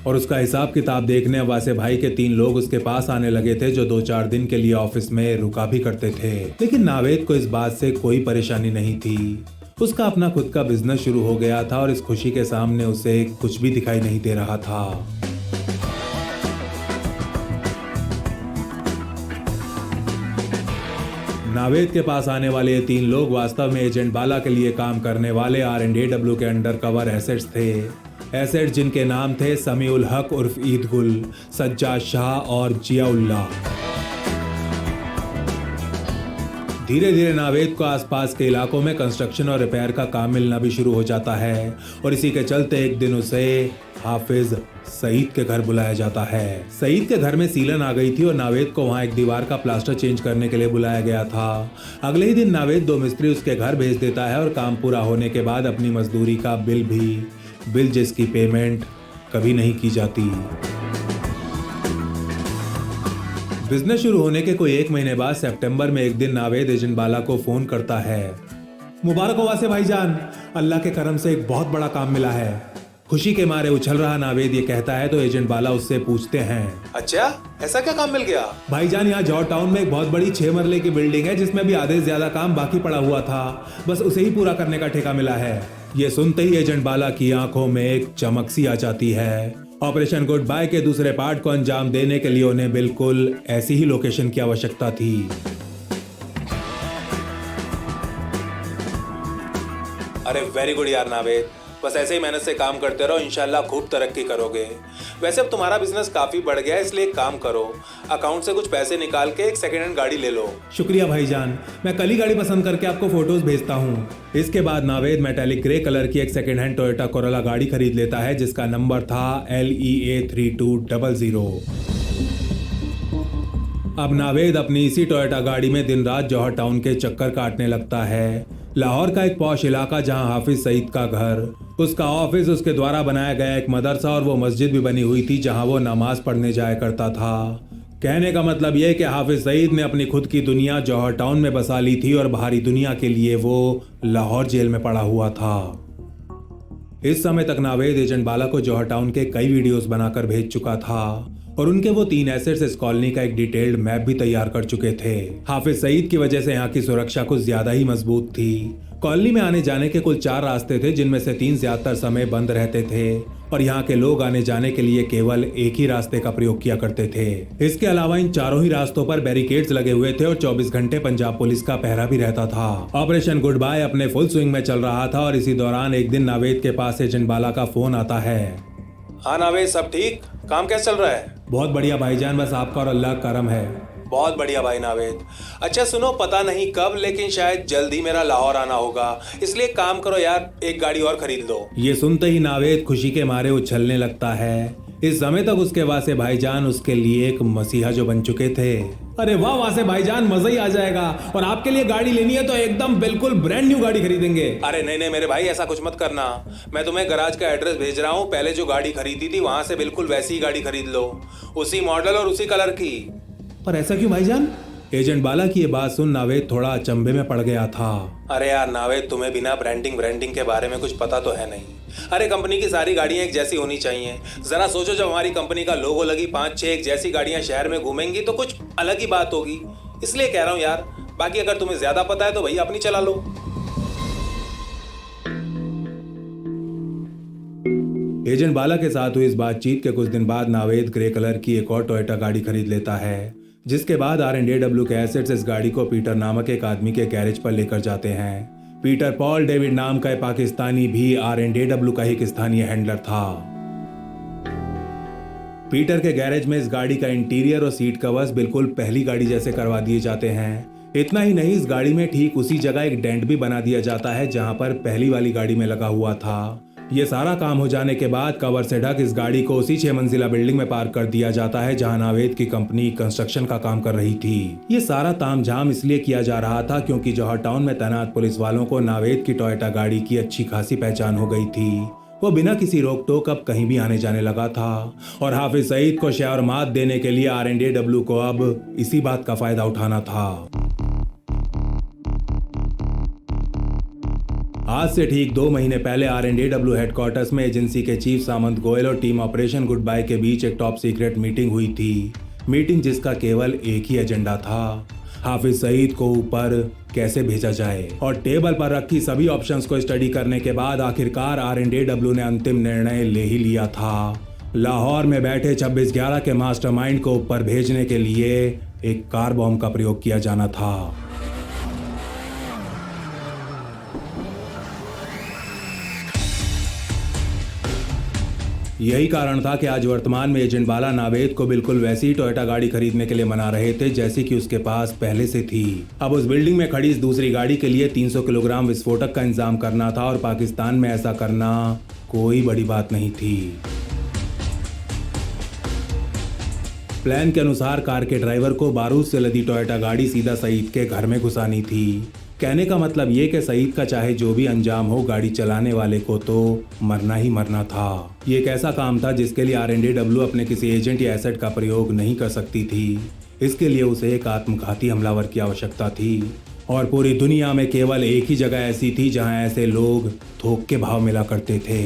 और उसका हिसाब किताब देखने वासे भाई के 3 लोग उसके पास आने लगे थे जो 2-4 दिन के लिए ऑफिस में रुका भी करते थे। लेकिन नावेद को इस बात से कोई परेशानी नहीं थी। उसका अपना खुद का बिजनेस शुरू हो गया था और इस खुशी के सामने उसे कुछ भी दिखाई नहीं दे रहा था। नावेद के पास आने वाले ये 3 लोग वास्तव में एजेंट बाला के लिए काम करने वाले R&AW के अंडर कवर एसेट्स थे। एसेट्स जिनके नाम थे समीउल हक उर्फ ईद गुल, सज्जाद शाह और जियाउल्लाह। धीरे धीरे नावेद को आसपास के इलाकों में कंस्ट्रक्शन और रिपेयर का काम मिलना भी शुरू हो जाता है और इसी के चलते एक दिन उसे हाफिज सईद के घर बुलाया जाता है। सईद के घर में सीलन आ गई थी और नावेद को वहां एक दीवार का प्लास्टर चेंज करने के लिए बुलाया गया था। अगले ही दिन नावेद 2 मिस्त्री उसके घर भेज देता है और काम पूरा होने के बाद अपनी मजदूरी का बिल जिसकी पेमेंट कभी नहीं की जाती। बिजनेस शुरू होने के कोई 1 महीने बाद सितंबर में एक दिन नावेद एजेंट बाला को फोन करता है। मुबारक हो वासे भाईजान, अल्लाह के करम से एक बहुत बड़ा काम मिला है। खुशी के मारे उछल रहा नावेद ये कहता है तो एजेंट बाला उससे पूछते हैं, अच्छा ऐसा क्या काम मिल गया? भाईजान यहाँ जौहर टाउन में एक बहुत बड़ी 6 मरले की बिल्डिंग है जिसमें भी आधे से ज्यादा काम बाकी पड़ा हुआ था, बस उसे ही पूरा करने का ठेका मिला है। ये सुनते ही एजेंट बाला की आंखों में एक चमक सी आ जाती है। ऑपरेशन गुड बाय के दूसरे पार्ट को अंजाम देने के लिए उन्हें बिल्कुल ऐसी ही लोकेशन की आवश्यकता थी। अरे वेरी गुड यार नावेद, बस ऐसे ही मेहनत से काम करते रहो, इंशाल्लाह खूब तरक्की करोगे। वैसे अब तुम्हारा बिजनेस काफी बढ़ गया है, इसलिए एक काम करो, अकाउंट से कुछ पैसे निकाल के एक सेकेंड हैंड गाड़ी ले लो। शुक्रिया भाईजान, मैं कल ही गाड़ी पसंद करके आपको फोटोज भेजता हूँ। इसके बाद नावेद मेटालिक ग्रे कलर की एक सेकेंड हैंड टोयोटा कोरोला गाड़ी खरीद लेता है जिसका नंबर था LEA3200। अब नावेद अपनी इसी टोयोटा गाड़ी में दिन रात जौहर टाउन के चक्कर काटने लगता है। लाहौर का एक पॉश इलाका जहां हाफिज सईद का घर, उसका ऑफिस, उसके द्वारा बनाया गया एक मदरसा और वो मस्जिद भी बनी हुई थी जहां वो नमाज पढ़ने जाया करता था। कहने का मतलब यह कि हाफिज सईद ने अपनी खुद की दुनिया जौहर टाउन में बसा ली थी और बाहरी दुनिया के लिए वो लाहौर जेल में पड़ा हुआ था। इस समय तक नावेद एजेंट बाला को जौहर टाउन के कई वीडियोस बनाकर भेज चुका था और उनके वो 3 एसेट्स इस कॉलोनी का एक डिटेल्ड मैप भी तैयार कर चुके थे। हाफिज सईद की वजह से यहाँ की सुरक्षा कुछ ज्यादा ही मजबूत थी। कॉलोनी में आने जाने के कुल 4 रास्ते थे जिनमें से 3 ज्यादातर समय बंद रहते थे और यहाँ के लोग आने जाने के लिए केवल एक ही रास्ते का प्रयोग किया करते थे। इसके अलावा इन चारों ही रास्तों पर बैरिकेड्स लगे हुए थे और 24 घंटे पंजाब पुलिस का पहरा भी रहता था। ऑपरेशन गुड बाय अपने फुल स्विंग में चल रहा था और इसी दौरान एक दिन नावेद के पास एजेंट बाला का फोन आता है। हाँ नावेद, सब ठीक? काम कैसे चल रहा है? बहुत बढ़िया भाईजान, बस आपका और अल्लाह का करम है। बहुत बढ़िया भाई नावेद। अच्छा सुनो, पता नहीं कब लेकिन शायद जल्द ही मेरा लाहौर आना होगा, इसलिए काम करो यार, एक गाड़ी और खरीद लो। ये सुनते ही नावेद खुशी के मारे उछलने लगता है। इस समय तक उसके वासे भाईजान उसके लिए एक मसीहा जो बन चुके थे। अरे वाह वासे भाईजान, मजा ही आ जाएगा, और आपके लिए गाड़ी लेनी है तो एकदम बिल्कुल ब्रांड न्यू गाड़ी खरीदेंगे। अरे नहीं नहीं मेरे भाई, ऐसा कुछ मत करना, मैं तुम्हें गराज का एड्रेस भेज रहा हूँ, पहले जो गाड़ी खरीदी थी वहां से बिल्कुल वैसी ही गाड़ी खरीद लो, उसी मॉडल और उसी कलर की। पर ऐसा क्यों भाईजान? एजेंट बाला की ये बात सुन नावेद थोड़ा अचंभे में पड़ गया था। अरे यार नावेद, तुम्हें बिना ब्रांडिंग के बारे में कुछ पता तो है नहीं। अरे कंपनी की सारी गाड़ियां एक जैसी होनी चाहिए। जरा सोचो, जब हमारी कंपनी का लोगो लगी 5-6 एक जैसी गाड़ियां शहर में घूमेंगी तो कुछ अलग ही बात होगी, इसलिए कह रहा हूँ यार। बाकी अगर तुम्हें ज्यादा पता है तो भैया अपनी चला लो। एजेंट बाला के साथ हुई इस बातचीत के कुछ दिन बाद नावेद ग्रे कलर की एक और टोयोटा गाड़ी खरीद लेता है, जिसके बाद R&AW के एसेट्स इस गाड़ी को पीटर नामक एक आदमी के गैरेज पर लेकर जाते हैं। पीटर पॉल डेविड नाम का पाकिस्तानी भी R&AW का ही एक स्थानीय हैंडलर था। पीटर के गैरेज में इस गाड़ी का इंटीरियर और सीट कवर्स बिल्कुल पहली गाड़ी जैसे करवा दिए जाते हैं। इतना ही नहीं, इस गाड़ी में ठीक उसी जगह एक डेंट भी बना दिया जाता है जहां पर पहली वाली गाड़ी में लगा हुआ था। ये सारा काम हो जाने के बाद कवर से ढक इस गाड़ी को उसी 6 मंजिला बिल्डिंग में पार्क कर दिया जाता है जहां नावेद की कंपनी कंस्ट्रक्शन का काम कर रही थी। ये सारा तामझाम इसलिए किया जा रहा था क्योंकि जौहर टाउन में तैनात पुलिस वालों को नावेद की टोयोटा गाड़ी की अच्छी खासी पहचान हो गई थी। वो बिना किसी रोक टोक अब कहीं भी आने जाने लगा था और हाफिज सईद को शय और मात देने के लिए R&AW को अब इसी बात का फायदा उठाना था। आज से ठीक 2 महीने पहले R&AW हेडक्वार्टर्स में एजेंसी के चीफ सामंत गोयल और टीम ऑपरेशन गुड बाय के बीच एक टॉप सीक्रेट मीटिंग हुई थी। मीटिंग जिसका केवल एक ही एजेंडा था, हाफिज सईद को ऊपर कैसे भेजा जाए। और टेबल पर रखी सभी ऑप्शंस को स्टडी करने के बाद आखिरकार R&AW ने अंतिम निर्णय ले ही लिया था। लाहौर में बैठे 26/11 के मास्टरमाइंड को ऊपर भेजने के लिए एक कार बॉम्ब का प्रयोग किया जाना था। यही कारण था कि आज वर्तमान में एजेंट बाला नावेद को बिल्कुल वैसी ही टोयोटा गाड़ी खरीदने के लिए मना रहे थे जैसी कि उसके पास पहले से थी। अब उस बिल्डिंग में खड़ी इस दूसरी गाड़ी के लिए 300 किलोग्राम विस्फोटक का इंतजाम करना था और पाकिस्तान में ऐसा करना कोई बड़ी बात नहीं थी। प्लान के अनुसार कार के ड्राइवर को बारूद से लदी टोयोटा गाड़ी सीधा सईद के घर में घुसानी थी। कहने का मतलब ये कि सईद का चाहे जो भी अंजाम हो, गाड़ी चलाने वाले को तो मरना ही मरना था। ये एक ऐसा काम था जिसके लिए R&AW अपने किसी एजेंट या एसेट का प्रयोग नहीं कर सकती थी। इसके लिए उसे एक आत्मघाती हमलावर की आवश्यकता थी और पूरी दुनिया में केवल एक ही जगह ऐसी थी जहां ऐसे लोग थोक के भाव मिला करते थे।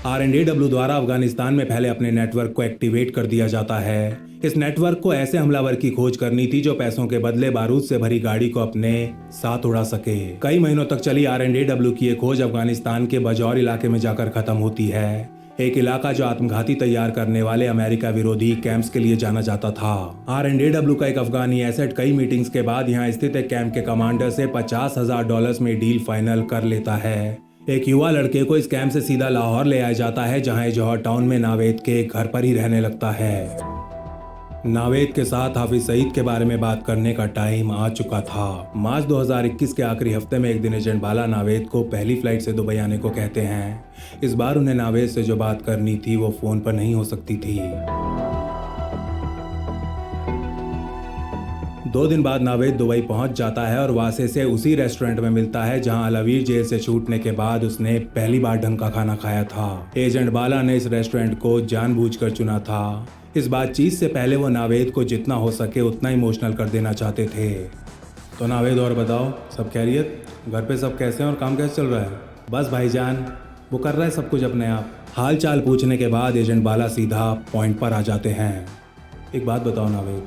R&AW द्वारा अफगानिस्तान में फैले अपने नेटवर्क को एक्टिवेट कर दिया जाता है। इस नेटवर्क को ऐसे हमलावर की खोज करनी थी जो पैसों के बदले बारूद से भरी गाड़ी को अपने साथ उड़ा सके। कई महीनों तक चली R&AW की ये खोज अफगानिस्तान के बजौर इलाके में जाकर खत्म होती है, एक इलाका जो आत्मघाती तैयार करने वाले अमेरिका विरोधी कैंप्स के लिए जाना जाता था। R&AW का एक अफगानी एसेट कई मीटिंग्स के बाद यहाँ स्थित एक कैंप के कमांडर से $50,000 में डील फाइनल कर लेता है। एक युवा लड़के को इस कैंप से सीधा लाहौर ले आया जाता है जहां जौहर टाउन में नावेद के घर पर ही रहने लगता है। नावेद के साथ हाफिज सईद के बारे में बात करने का टाइम आ चुका था। मार्च 2021 के आखिरी हफ्ते में एक दिन एजेंट बाला नावेद को पहली फ्लाइट से दुबई आने को कहते हैं। इस बार उन्हें नावेद से जो बात करनी थी वो फोन पर नहीं हो सकती थी। 2 दिन बाद नावेद दुबई पहुंच जाता है और वासे से उसी रेस्टोरेंट में मिलता है जहां अलवीर जेल से छूटने के बाद उसने पहली बार ढंग का खाना खाया था। एजेंट बाला ने इस रेस्टोरेंट को जानबूझकर चुना था। इस बातचीत से पहले वो नावेद को जितना हो सके उतना इमोशनल कर देना चाहते थे। तो नावेद, और बताओ, सब खैरियत? घर पे सब कैसे हैं और काम कैसे चल रहा है? बस भाईजान, वो कर रहा है सब कुछ अपने आप। हाल चाल पूछने के बाद एजेंट बाला सीधा पॉइंट पर आ जाते हैं। एक बात बताओ नावेद,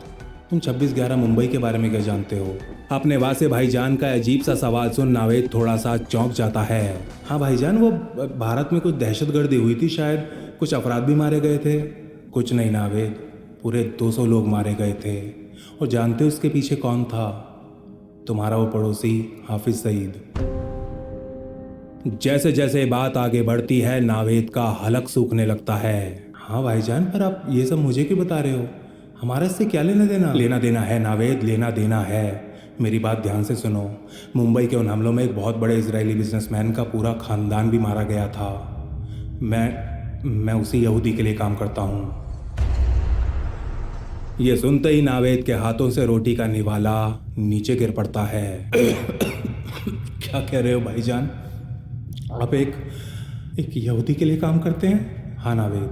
तुम 26/11 मुंबई के बारे में क्या जानते हो? अपने वासे भाईजान का अजीब सा सवाल सुन नावेद थोड़ा सा चौंक जाता है। हाँ भाईजान, वो भारत में कुछ दहशतगर्दी हुई थी, शायद कुछ अपराध भी मारे गए थे। कुछ नहीं नावेद, पूरे 200 लोग मारे गए थे। और जानते हो उसके पीछे कौन था? तुम्हारा वो पड़ोसी हाफिज सईद। जैसे जैसे बात आगे बढ़ती है नावेद का हलक सूखने लगता है। हाँ भाईजान, पर आप ये सब मुझे क्यों बता रहे हो? हमारा इससे क्या लेना देना? लेना देना है नावेद, लेना देना है। मेरी बात ध्यान से सुनो। मुंबई के उन हमलों में एक बहुत बड़े इजरायली बिजनेसमैन का पूरा खानदान भी मारा गया था। मैं उसी यहूदी के लिए काम करता हूँ। ये सुनते ही नावेद के हाथों से रोटी का निवाला नीचे गिर पड़ता है। क्या कह रहे हो भाईजान? आप एक यहूदी के लिए काम करते हैं? हाँ नावेद,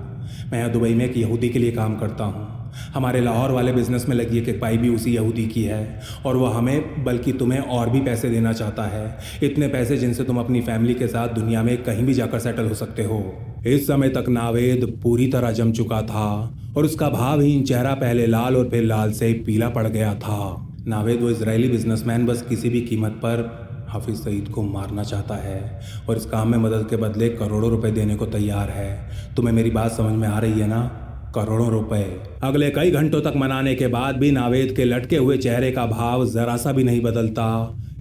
मैं यहाँ दुबई में एक यहूदी के लिए काम करता हूँ। हमारे लाहौर वाले बिजनेस में लगी एक पाई भी उसी यहूदी की है और वो हमें बल्कि तुम्हें और भी पैसे देना चाहता है। इतने पैसे जिनसे तुम अपनी फैमिली के साथ दुनिया में कहीं भी जाकर सेटल हो सकते हो। इस समय तक नावेद पूरी तरह जम चुका था और उसका भावहीन चेहरा पहले लाल और फिर लाल से पीला पड़ गया था। नावेद, वो इजरायली बिजनेसमैन बस किसी भी कीमत पर हाफिज सईद को मारना चाहता है और इस काम में मदद के बदले करोड़ों रुपए देने को तैयार है। तुम्हें मेरी बात समझ में आ रही है ना? करोड़ों रुपए। अगले कई घंटों तक मनाने के बाद भी नावेद के लटके हुए चेहरे का भाव जरा सा भी नहीं बदलता।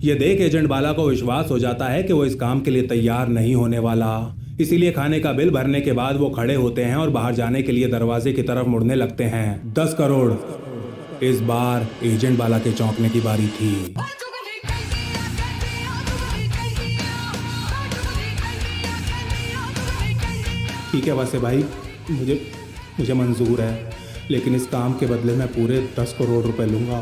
ये देख एजेंट बाला को विश्वास हो जाता है कि वो इस काम के लिए तैयार नहीं होने वाला। इसीलिए खाने का बिल भरने के बाद वो खड़े होते हैं और बाहर जाने के लिए दरवाजे की तरफ मुड़ने लगते हैं। 10 करोड़। इस बार एजेंट बाला के चौंकने की बारी थी। ठीक है वासे भाई, मुझे मंजूर है, लेकिन इस काम के बदले मैं पूरे 10 करोड़ रुपए लूँगा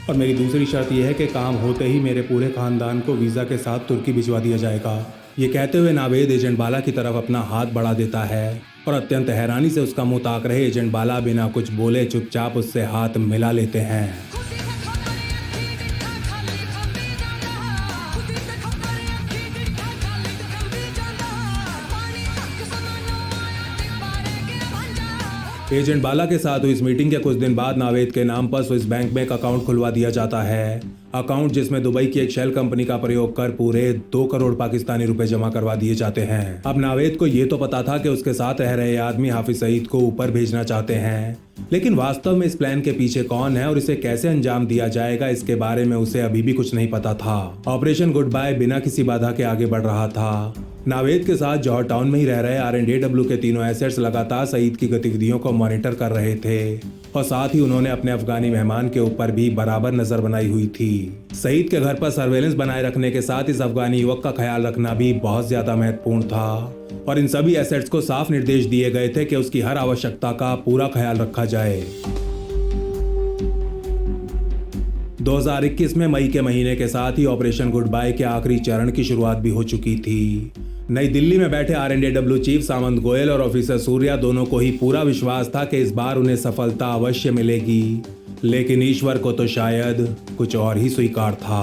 और मेरी दूसरी शर्त यह है कि काम होते ही मेरे पूरे खानदान को वीज़ा के साथ तुर्की भिजवा दिया जाएगा। ये कहते हुए नावेद एजेंट बाला की तरफ अपना हाथ बढ़ा देता है और अत्यंत हैरानी से उसका मुंह ताक रहे एजेंट बाला बिना कुछ बोले चुपचाप उससे हाथ मिला लेते हैं। एजेंट बाला के साथ हुई इस मीटिंग के कुछ दिन बाद नावेद के नाम पर स्विस बैंक में एक अकाउंट खुलवा दिया जाता है। अकाउंट जिसमें दुबई की एक शेल कंपनी का प्रयोग कर पूरे 2 करोड़ पाकिस्तानी रुपए जमा करवा दिए जाते हैं। अब नावेद को ये तो पता था कि उसके साथ रह रहे आदमी हाफिज सईद को ऊपर भेजना चाहते हैं, लेकिन वास्तव में इस प्लान के पीछे कौन है और इसे कैसे अंजाम दिया जाएगा इसके बारे में उसे अभी भी कुछ नहीं पता था। ऑपरेशन गुड बाय बिना किसी बाधा के आगे बढ़ रहा था। नावेद के साथ जौहर टाउन में ही रह रहे R&AW के तीनों एसेट्स लगातार सईद की गतिविधियों को मॉनिटर कर रहे थे और साथ ही उन्होंने अपने अफगानी मेहमान के ऊपर भी बराबर नजर बनाई हुई थी। सईद के घर पर सर्वेलेंस बनाए रखने के साथ इस अफगानी युवक का ख्याल रखना भी बहुत ज्यादा महत्वपूर्ण था और इन सभी एसेट्स को साफ निर्देश दिए गए थे कि उसकी हर आवश्यकता का पूरा ख्याल रखा जाए। 2021 में मई के महीने के साथ ही ऑपरेशन गुड बाय के आखिरी चरण की शुरुआत भी हो चुकी थी। नई दिल्ली में बैठे R&AW चीफ सामंत गोयल और ऑफिसर सूर्या दोनों को ही पूरा विश्वास था कि इस बार उन्हें सफलता अवश्य मिलेगी, लेकिन ईश्वर को तो शायद कुछ और ही स्वीकार था।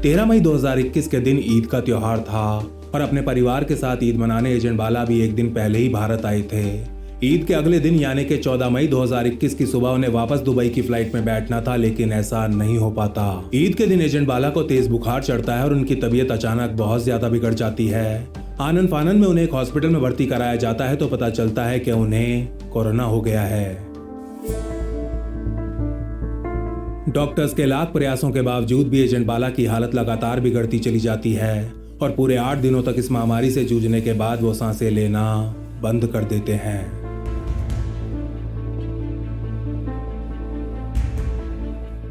13 मई 2021 के दिन ईद का त्योहार था और अपने परिवार के साथ ईद मनाने एजेंट बाला भी एक दिन पहले ही भारत आए थे। ईद के अगले दिन यानी कि 14 मई 2021 की सुबह उन्हें वापस दुबई की फ्लाइट में बैठना था, लेकिन ऐसा नहीं हो पाता। ईद के दिन एजेंट बाला को तेज बुखार चढ़ता है और उनकी तबीयत अचानक बहुत ज्यादा बिगड़ जाती है। आनन फानन में उन्हें एक हॉस्पिटल में भर्ती कराया जाता है तो पता चलता है कि उन्हें कोरोना हो गया है। डॉक्टर्स के लाख प्रयासों के बावजूद भी एजेंट बाला की हालत लगातार बिगड़ती चली जाती है और पूरे 8 दिनों तक इस महामारी से जूझने के बाद वो सांसें लेना बंद कर देते हैं।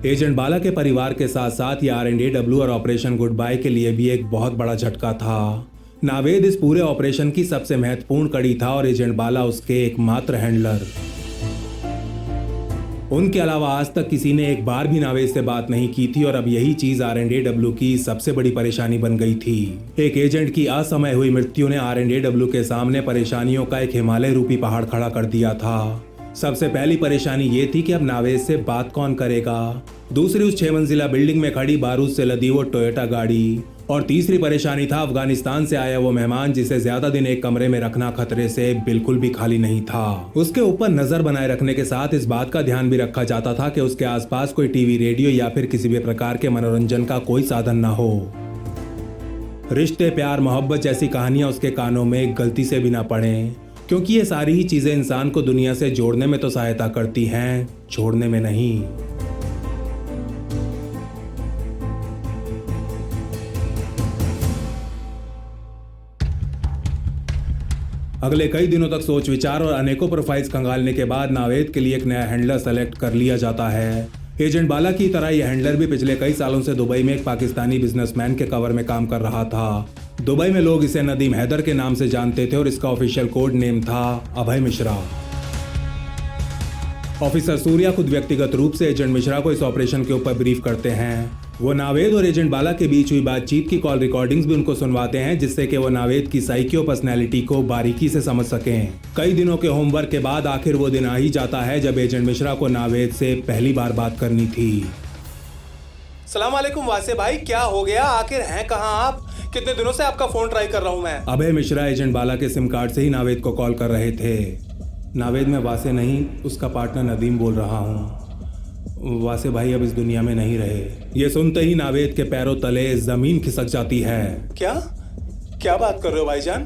एजेंट बाला के परिवार के साथ साथ ये R&AW और ऑपरेशन गुड बाय के लिए भी एक बहुत बड़ा झटका था। नावेद इस पूरे ऑपरेशन की सबसे महत्वपूर्ण कड़ी था और एजेंट बाला उसके एकमात्र हैंडलर। उनके अलावा आज तक किसी ने एक बार भी नावेद से बात नहीं की थी और अब यही चीज R&AW की सबसे बड़ी परेशानी बन गई थी। एक एजेंट की असमय हुई मृत्यु ने R&AW के सामने परेशानियों का एक हिमालय रूपी पहाड़ खड़ा कर दिया था। सबसे पहली परेशानी ये थी कि अब नावेद से बात कौन करेगा, दूसरी उस 6 मंजिला बिल्डिंग में खड़ी बारूद से लदी वो टोयोटा गाड़ी, और तीसरी परेशानी था अफगानिस्तान से आया वो मेहमान जिसे ज्यादा दिन एक कमरे में रखना खतरे से बिल्कुल भी खाली नहीं था। उसके ऊपर नजर बनाए रखने के साथ इस बात का ध्यान भी रखा जाता था कि उसके आसपास कोई टीवी, रेडियो या फिर किसी भी प्रकार के मनोरंजन का कोई साधन ना हो। रिश्ते, प्यार, मोहब्बत जैसी कहानियां उसके कानों में गलती से भी ना पड़े, क्योंकि ये सारी ही चीजें इंसान को दुनिया से जोड़ने में तो सहायता करती हैं, छोड़ने में नहीं। अगले कई दिनों तक सोच विचार और अनेकों प्रोफाइल्स खंगालने के बाद नावेद के लिए एक नया हैंडलर सेलेक्ट कर लिया जाता है। एजेंट बाला की तरह यह हैंडलर भी पिछले कई सालों से दुबई में एक पाकिस्तानी बिजनेसमैन के कवर में काम कर रहा था। दुबई में लोग इसे नदीम हैदर के नाम से जानते थे और इसका ऑफिशियल कोड नेम था अभय मिश्रा। ऑफिसर सूर्या खुद व्यक्तिगत रूप से एजेंट मिश्रा को इस ऑपरेशन के ऊपर ब्रीफ करते हैं। वो नावेद और एजेंट बाला के बीच हुई बातचीत की कॉल रिकॉर्डिंग्स भी उनको सुनवाते हैं, जिससे कि वो नावेद की साइकी और पर्सनैलिटी को बारीकी से समझ सकें। कई दिनों के होमवर्क के बाद आखिर वो दिन आ ही जाता है जब एजेंट मिश्रा को नावेद से पहली बार बात करनी थी। सलाम वालेकुम वासे भाई, क्या हो गया? आखिर हैं कहाँ आप? कितने दिनों से आपका फोन ट्राई कर रहा हूँ मैं। अभय मिश्रा एजेंट बाला के सिम कार्ड से ही नावेद को कॉल कर रहे थे। नावेद, मैं वासे नहीं, उसका पार्टनर नदीम बोल रहा हूँ। वासे भाई अब इस दुनिया में नहीं रहे। ये सुनते ही नावेद के पैरों तले जमीन खिसक जाती है। क्या बात कर रहे हो भाईजान?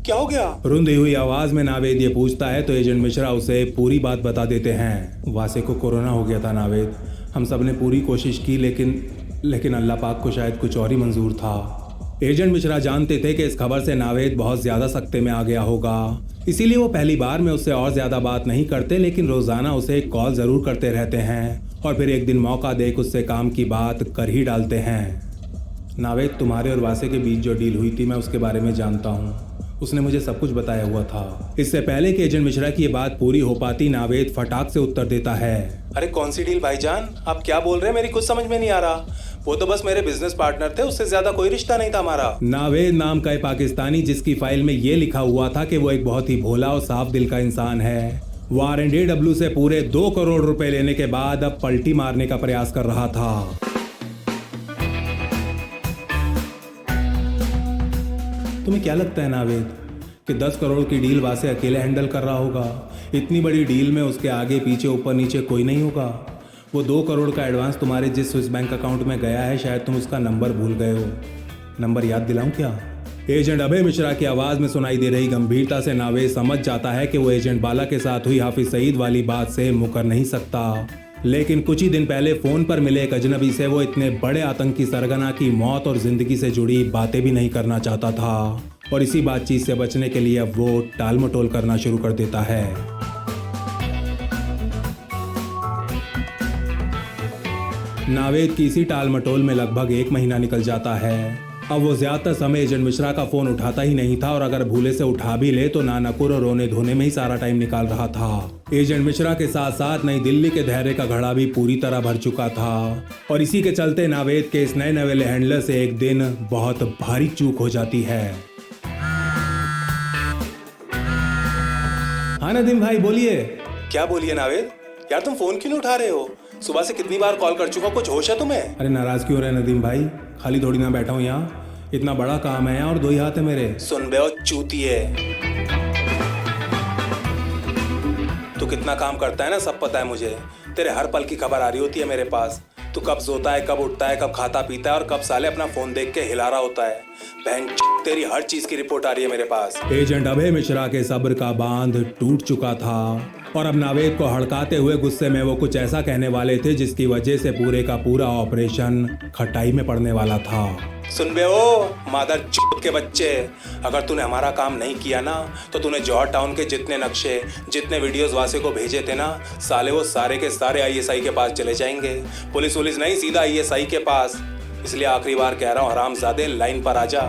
क्या हो गया? रुंधी हुई आवाज में नावेद ये पूछता है तो एजेंट मिश्रा उसे पूरी बात बता देते हैं। वासे को कोरोना हो गया था नावेद। हम सब ने पूरी कोशिश की, लेकिन अल्लाह पाक को शायद कुछ और ही मंजूर था। एजेंट मिश्रा जानते थे कि इस खबर से नावेद बहुत ज्यादा सख्ते में आ गया होगा, इसीलिए वो पहली बार में उससे और ज्यादा बात नहीं करते, लेकिन रोजाना उसे कॉल जरूर करते रहते हैं और फिर एक दिन मौका देख उससे काम की बात कर ही डालते हैं। नावेद, तुम्हारे और वासे के बीच जो डील हुई थी मैं उसके बारे में जानता हूँ। उसने मुझे सब कुछ बताया हुआ था। इससे पहले कि एजेंट मिश्रा की ये बात पूरी हो पाती, नावेद फटाक से उत्तर देता है। अरे कौन सी डील भाईजान? आप क्या बोल रहे हैं? मेरी कुछ समझ में नहीं आ रहा। वो तो बस मेरे बिजनेस पार्टनर थे, उससे ज्यादा कोई रिश्ता नहीं था हमारा। नावेद नाम का एक पाकिस्तानी जिसकी फाइल में ये लिखा हुआ था कि वो एक बहुत ही भोला और साफ दिल का इंसान है, वो R&AW से पूरे 2 करोड़ रुपए लेने के बाद अब पलटी मारने का प्रयास कर रहा था। तुम्हें क्या लगता है नावेद कि 10 करोड़ की डील वासे अकेले हैंडल कर रहा होगा। इतनी बड़ी डील में उसके आगे पीछे ऊपर नीचे कोई नहीं होगा। वो 2 करोड़ का एडवांस तुम्हारे जिस स्विस बैंक अकाउंट में गया है, शायद तुम उसका नंबर भूल गए हो। नंबर याद दिलाऊं क्या? एजेंट अभय मिश्रा की आवाज़ में सुनाई दे रही गंभीरता से नावेद समझ जाता है कि वो एजेंट बाला के साथ हुई हाफिज सईद वाली बात से मुकर नहीं सकता। लेकिन कुछ ही दिन पहले फोन पर मिले एक अजनबी से वो इतने बड़े आतंकी सरगना की मौत और जिंदगी से जुड़ी बातें भी नहीं करना चाहता था, और इसी बातचीत से बचने के लिए अब वो टाल मटोल करना शुरू कर देता है। नावेद की इसी टाल मटोल में लगभग 1 महीना निकल जाता है। अब वो ज्यादातर समय एजेंट मिश्रा का फोन उठाता ही नहीं था, और अगर भूले से उठा भी ले तो नानकुर और रोने धोने में ही सारा टाइम निकाल रहा था। एजेंट मिश्रा के साथ साथ नई दिल्ली के धैर्य का घड़ा भी पूरी तरह भर चुका था, और इसी के चलते नावेद के इस नए नवेले हैंडलर से एक दिन बहुत भारी चूक हो जाती है। हाँ नदीम भाई बोलिए। क्या बोलिए नावेद? यार तुम फोन क्यों नहीं उठा रहे हो? सुबह से कितनी बार कॉल कर चुका, कुछ होश है तुम्हें? अरे नाराज क्यों रहे नदीम भाई, खाली थोड़ी ना बैठा हूँ यहाँ। इतना बड़ा काम है यहाँ और 2 ही हाथ है मेरे। सुन बे ओ चूतिए, तू कितना काम करता है ना सब पता है मुझे। तेरे हर पल की खबर आ रही होती है मेरे पास। तू कब सोता है, कब उठता है, कब खाता पीता है, और कब साले अपना फोन देख के हिला रहा होता है। बहन तेरी हर चीज की रिपोर्ट आ रही है मेरे पास। एजेंट अभय मिश्रा के सब्र का बांध टूट चुका था, और अब नावेद को हड़काते हुए गुस्से में वो कुछ ऐसा कहने वाले थे जिसकी वजह से पूरे का पूरा ऑपरेशन खटाई में पड़ने वाला था। सुन बे ओ मादर चूत के बच्चे, अगर तूने हमारा काम नहीं किया ना तो तूने जौहर टाउन के जितने नक्शे, जितने वीडियोस वासे को भेजे थे ना, साले वो सारे के सारे आईएसआई के पास चले जाएंगे। पुलिस नहीं, सीधा आईएसआई के पास। इसलिए आखिरी बार कह रहा हूँ, हरामजादे लाइन पर आजा।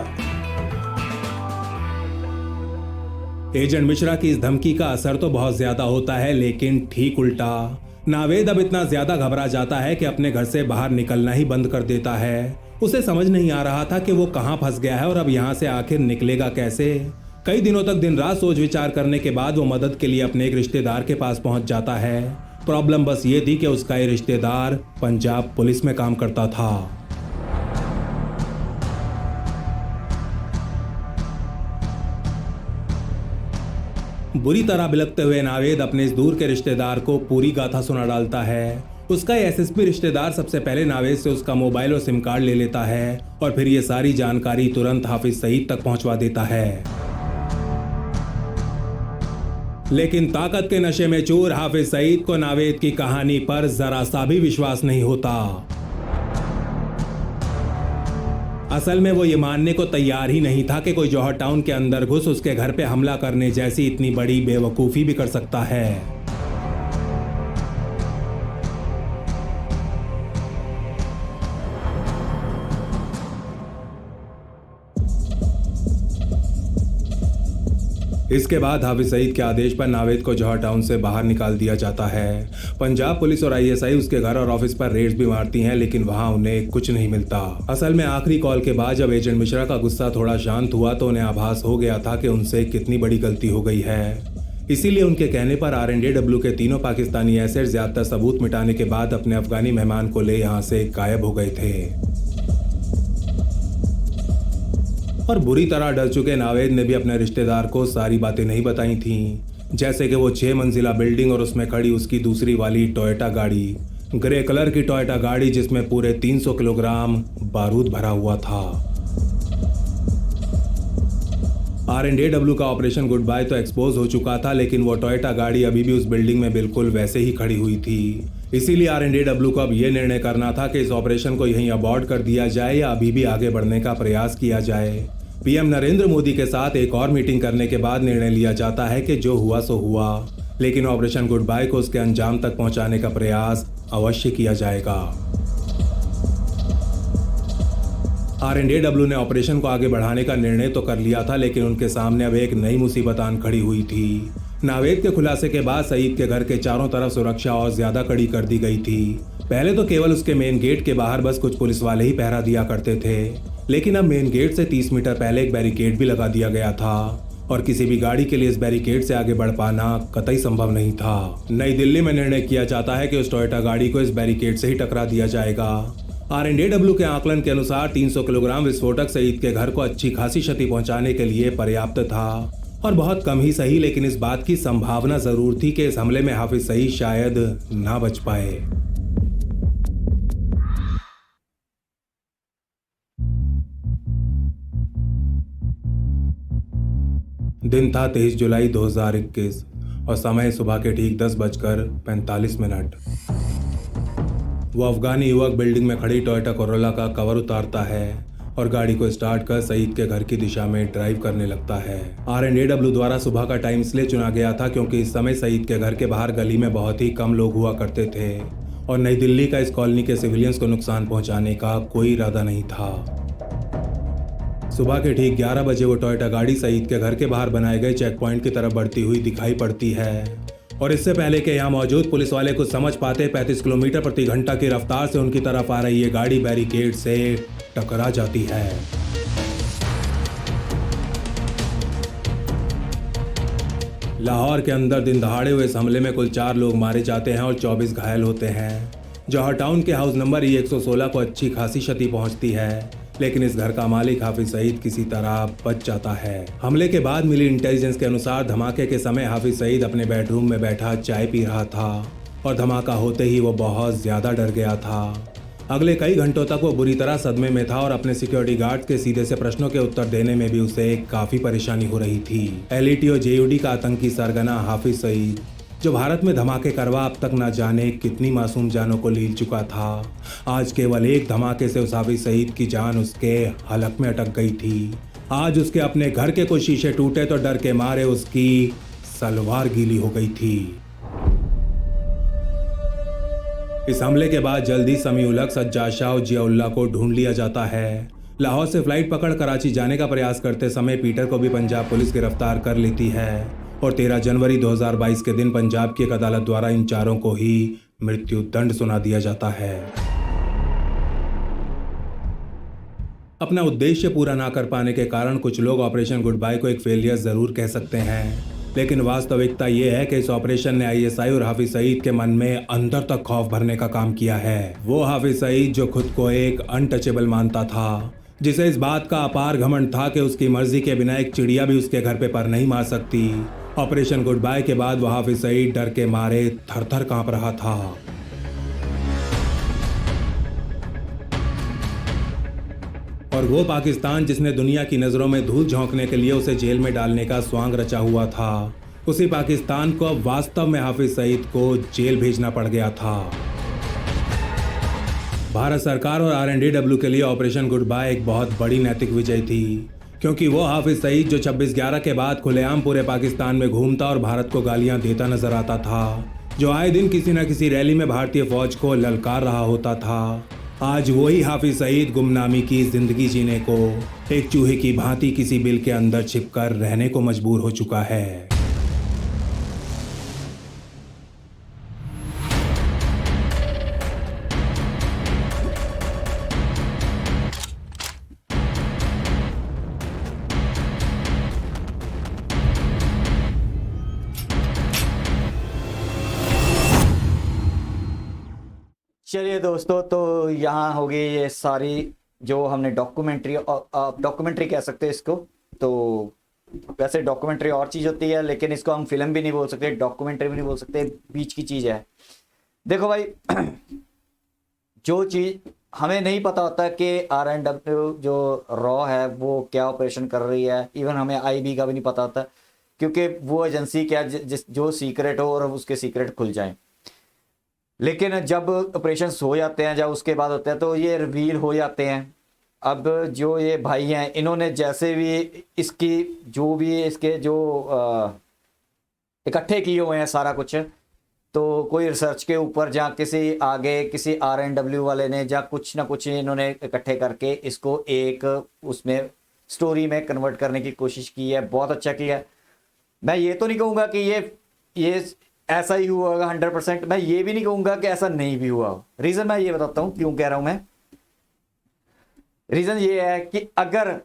एजेंट मिश्रा की इस धमकी का असर तो बहुत ज्यादा होता है, लेकिन ठीक उल्टा नावेद अब इतना ज्यादा घबरा जाता है कि अपने घर से बाहर निकलना ही बंद कर देता है। उसे समझ नहीं आ रहा था कि वो कहां फंस गया है और अब यहां से आखिर निकलेगा कैसे। कई दिनों तक दिन रात सोच विचार करने के बाद वो मदद के लिए अपने एक रिश्तेदार के पास पहुंच जाता है। प्रॉब्लम बस ये थी कि उसका ये रिश्तेदार पंजाब पुलिस में काम करता था। बुरी तरह बिलखते हुए नावेद अपने इस दूर के रिश्तेदार को पूरी गाथा सुना डालता है। उसका एसएसपी रिश्तेदार सबसे पहले नावेद से उसका मोबाइल और सिम कार्ड ले लेता है, और फिर ये सारी जानकारी तुरंत हाफिज सईद तक पहुंचवा देता है। लेकिन ताकत के नशे में चूर हाफिज सईद को नावेद की कहानी पर जरा सा भी विश्वास नहीं होता। असल में वो ये मानने को तैयार ही नहीं था कि कोई जौहर टाउन के अंदर घुस उसके घर पे हमला करने जैसी इतनी बड़ी बेवकूफी भी कर सकता है। इसके बाद हाफिज सईद के आदेश पर नावेद को जौहर टाउन से बाहर निकाल दिया जाता है। पंजाब पुलिस और आईएसआई उसके घर और ऑफिस पर रेड्स भी मारती हैं, लेकिन वहां उन्हें कुछ नहीं मिलता। असल में आखिरी कॉल के बाद जब एजेंट मिश्रा का गुस्सा थोड़ा शांत हुआ तो उन्हें आभास हो गया था कि उनसे कितनी बड़ी गलती हो गई है। इसीलिए उनके कहने पर R&AW के तीनों पाकिस्तानी एसेट ज्यादातर सबूत मिटाने के बाद अपने अफगानी मेहमान को ले यहाँ से गायब हो गए थे। और बुरी तरह डर चुके नावेद ने भी अपने रिश्तेदार को सारी बातें नहीं बताई थीं, जैसे कि वो 6 मंजिला बिल्डिंग और उसमें खड़ी उसकी दूसरी वाली टोयोटा गाड़ी, ग्रे कलर की टोयोटा गाड़ी जिसमें पूरे 300 किलोग्राम बारूद भरा हुआ था। R&AW का ऑपरेशन गुड बाय तो एक्सपोज हो चुका था, लेकिन वो टोयोटा गाड़ी अभी भी उस बिल्डिंग में बिल्कुल वैसे ही खड़ी हुई थी। इसीलिए R&AW को अब ये निर्णय करना था कि इस ऑपरेशन को यहीं अबॉर्ट कर दिया जाए या अभी भी आगे बढ़ने का प्रयास किया जाए। पीएम नरेंद्र मोदी के साथ एक और मीटिंग करने के बाद निर्णय लिया जाता है कि जो हुआ सो हुआ, लेकिन ऑपरेशन गुड बाय को उसके अंजाम तक पहुंचाने का प्रयास अवश्य किया जाएगा। R&AW ने ऑपरेशन को आगे बढ़ाने का निर्णय तो कर लिया था, लेकिन उनके सामने अब एक नई मुसीबत आन खड़ी हुई थी। नावेद के खुलासे के बाद सईद के घर के चारों तरफ सुरक्षा और ज्यादा कड़ी कर दी गई थी। पहले तो केवल उसके मेन गेट के बाहर बस कुछ पुलिस वाले ही पहरा दिया करते थे, लेकिन अब मेन गेट से 30 मीटर पहले एक बैरिकेड भी लगा दिया गया था, और किसी भी गाड़ी के लिए इस बैरिकेड से आगे बढ़ पाना कतई संभव नहीं था। नई दिल्ली में निर्णय किया जाता है कि उस टोयोटा गाड़ी को इस बैरिकेड से ही टकरा दिया जाएगा। R&AW के आकलन के अनुसार 300 किलोग्राम विस्फोटक सईद के घर को अच्छी खासी क्षति पहुंचाने के लिए पर्याप्त था, और बहुत कम ही सही, लेकिन इस बात की संभावना जरूर थी कि इस हमले में हाफिज सईद शायद ना बच पाए। दिन था 23 जुलाई 2021 और समय सुबह के ठीक 10:45। वो अफगानी युवक बिल्डिंग में खड़ी टोयोटा कोरोला का कवर उतारता है और गाड़ी को स्टार्ट कर सईद के घर की दिशा में ड्राइव करने लगता है। RNAW द्वारा सुबह का टाइम इसलिए चुना गया था क्योंकि इस समय सईद के घर के बाहर गली में बहुत ही कम लोग हुआ करते थे और नई दिल्ली का इस कॉलोनी के सिविलियंस को नुकसान पहुंचाने का कोई इरादा नहीं था। सुबह के ठीक 11 बजे वो टोयोटा गाड़ी सईद के घर के बाहर बनाए गए चेक पॉइंट की तरफ बढ़ती हुई दिखाई पड़ती है और इससे पहले कि यहाँ मौजूद पुलिस वाले कुछ समझ पाते 35 किलोमीटर प्रति घंटा की रफ्तार से उनकी तरफ आ रही ये गाड़ी बैरिकेड से टकरा जाती है। लाहौर के अंदर दिन दहाड़े हुए इस हमले में कुल 4 लोग मारे जाते हैं और 24 घायल होते हैं। जौहर टाउन के हाउस नंबर E116 को अच्छी खासी क्षति पहुंचती है, लेकिन इस घर का मालिक हाफिज सईद किसी तरह बच जाता है। हमले के बाद मिली इंटेलिजेंस के अनुसार धमाके के समय हाफिज सईद अपने बेडरूम में बैठा चाय पी रहा था और धमाका होते ही वो बहुत ज्यादा डर गया था। अगले कई घंटों तक वो बुरी तरह सदमे में था और अपने सिक्योरिटी गार्ड के सीधे से प्रश्नों के उत्तर देने में भी उसे काफी परेशानी हो रही थी। LET और JUD का आतंकी सरगना हाफिज सईद, जो भारत में धमाके करवा अब तक ना जाने कितनी मासूम जानों को लील चुका था, आज केवल एक धमाके से उस हाफिज सईद की जान उसके हलक में अटक गई थी। आज उसके अपने घर के कुछ शीशे टूटे तो डर के मारे उसकी सलवार गीली हो गई थी। इस हमले के बाद जल्दी समी उलग, सज्जाद शाह और जियाउल्लाह को ढूंढ लिया जाता है। लाहौर से फ्लाइट पकड़ कराची जाने का प्रयास करते समय पीटर को भी पंजाब पुलिस गिरफ्तार कर लेती है और 13 जनवरी 2022 के दिन पंजाब की एक अदालत द्वारा इन चारों को ही मृत्यु दंड सुना दिया जाता है। अपना उद्देश्य पूरा ना कर पाने के कारण कुछ लोग ऑपरेशन गुड बाय को एक फेलियर जरूर कह सकते हैं, लेकिन वास्तविकता यह है कि इस ऑपरेशन ने ISI और हाफिज सईद के मन में अंदर तक खौफ भरने का काम किया है। वो हाफिज सईद जो खुद को एक अनटचेबल मानता था, जिसे इस बात का अपार घमंड था कि उसकी मर्जी के बिना एक चिड़िया भी उसके घर पे पर नहीं मार सकती। ऑपरेशन गुड बाय के बाद वह हाफिज सईद डर के मारे थर-थर कांप रहा था। और वो पाकिस्तान जिसने दुनिया की नजरों में धूल झोंकने के लिए उसे जेल में डालने का स्वांग रचा हुआ था, उसी पाकिस्तान को अब वास्तव में हाफिज सईद को जेल भेजना पड़ गया था। भारत सरकार और RNAW के लिए ऑपरेशन गुड बाय एक बहुत बड़ी नैतिक विजय थी, क्योंकि वो हाफिज सईद जो 26/11 के बाद खुलेआम पूरे पाकिस्तान में घूमता और भारत को गालियां देता नजर आता था, जो आए दिन किसी न किसी रैली में भारतीय फौज को ललकार रहा होता था, आज वही हाफिज सईद गुमनामी की जिंदगी जीने को एक चूहे की भांति किसी बिल के अंदर छिपकर रहने को मजबूर हो चुका है। चलिए दोस्तों, तो यहाँ हो गई ये सारी जो हमने डॉक्यूमेंट्री कह सकते हैं इसको। तो वैसे डॉक्यूमेंट्री और चीज़ होती है, लेकिन इसको हम फिल्म भी नहीं बोल सकते, डॉक्यूमेंट्री भी नहीं बोल सकते, बीच की चीज़ है। देखो भाई, जो चीज़ हमें नहीं पता होता कि RNAW जो रॉ है वो क्या ऑपरेशन कर रही है, इवन हमें IB का भी नहीं पता होता, क्योंकि वो एजेंसी क्या जो सीक्रेट हो और उसके सीक्रेट खुल जाएं। लेकिन जब ऑपरेशन हो जाते हैं, जब उसके बाद होते हैं, तो ये रिवील हो जाते हैं। अब जो ये भाई हैं, इन्होंने जैसे भी इसकी जो भी इसके जो इकट्ठे किए हुए हैं सारा कुछ, तो कोई रिसर्च के ऊपर जहाँ किसी आगे किसी RNAW वाले ने जहाँ कुछ ना कुछ इन्होंने इकट्ठे करके इसको एक उसमें स्टोरी में कन्वर्ट करने की कोशिश की है। बहुत अच्छा किया है। मैं ये तो नहीं कहूँगा कि ये ऐसा ही हुआ होगा 100%, मैं ये भी नहीं कहूँगा कि ऐसा नहीं भी हुआ। रीज़न मैं ये बताता हूँ क्यों कह रहा हूँ मैं। रीज़न ये है कि अगर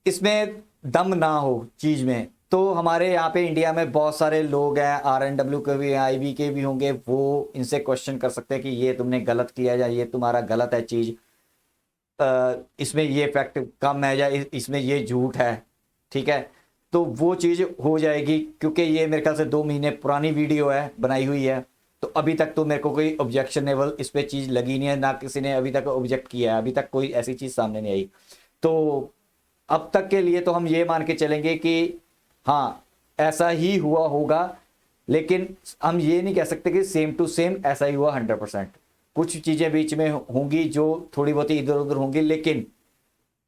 इसमें दम ना हो चीज़ में, तो हमारे यहाँ पे इंडिया में बहुत सारे लोग हैं, RNAW के भी हैं, IB के भी होंगे, वो इनसे क्वेश्चन कर सकते हैं कि ये तुमने गलत किया या ये तुम्हारा गलत है चीज़, इसमें ये फैक्ट कम है या इसमें ये झूठ है, ठीक है। तो वो चीज़ हो जाएगी, क्योंकि ये मेरे ख्याल से 2 महीने पुरानी वीडियो है, बनाई हुई है। तो अभी तक तो मेरे को कोई ऑब्जेक्शनेबल इस पे चीज़ लगी नहीं है, ना किसी ने अभी तक ऑब्जेक्ट किया है, अभी तक कोई ऐसी चीज़ सामने नहीं आई। तो अब तक के लिए तो हम ये मान के चलेंगे कि हाँ ऐसा ही हुआ होगा, लेकिन हम ये नहीं कह सकते कि सेम टू सेम ऐसा ही हुआ 100%। कुछ चीज़ें बीच में होंगी जो थोड़ी बहुत इधर उधर होंगी, लेकिन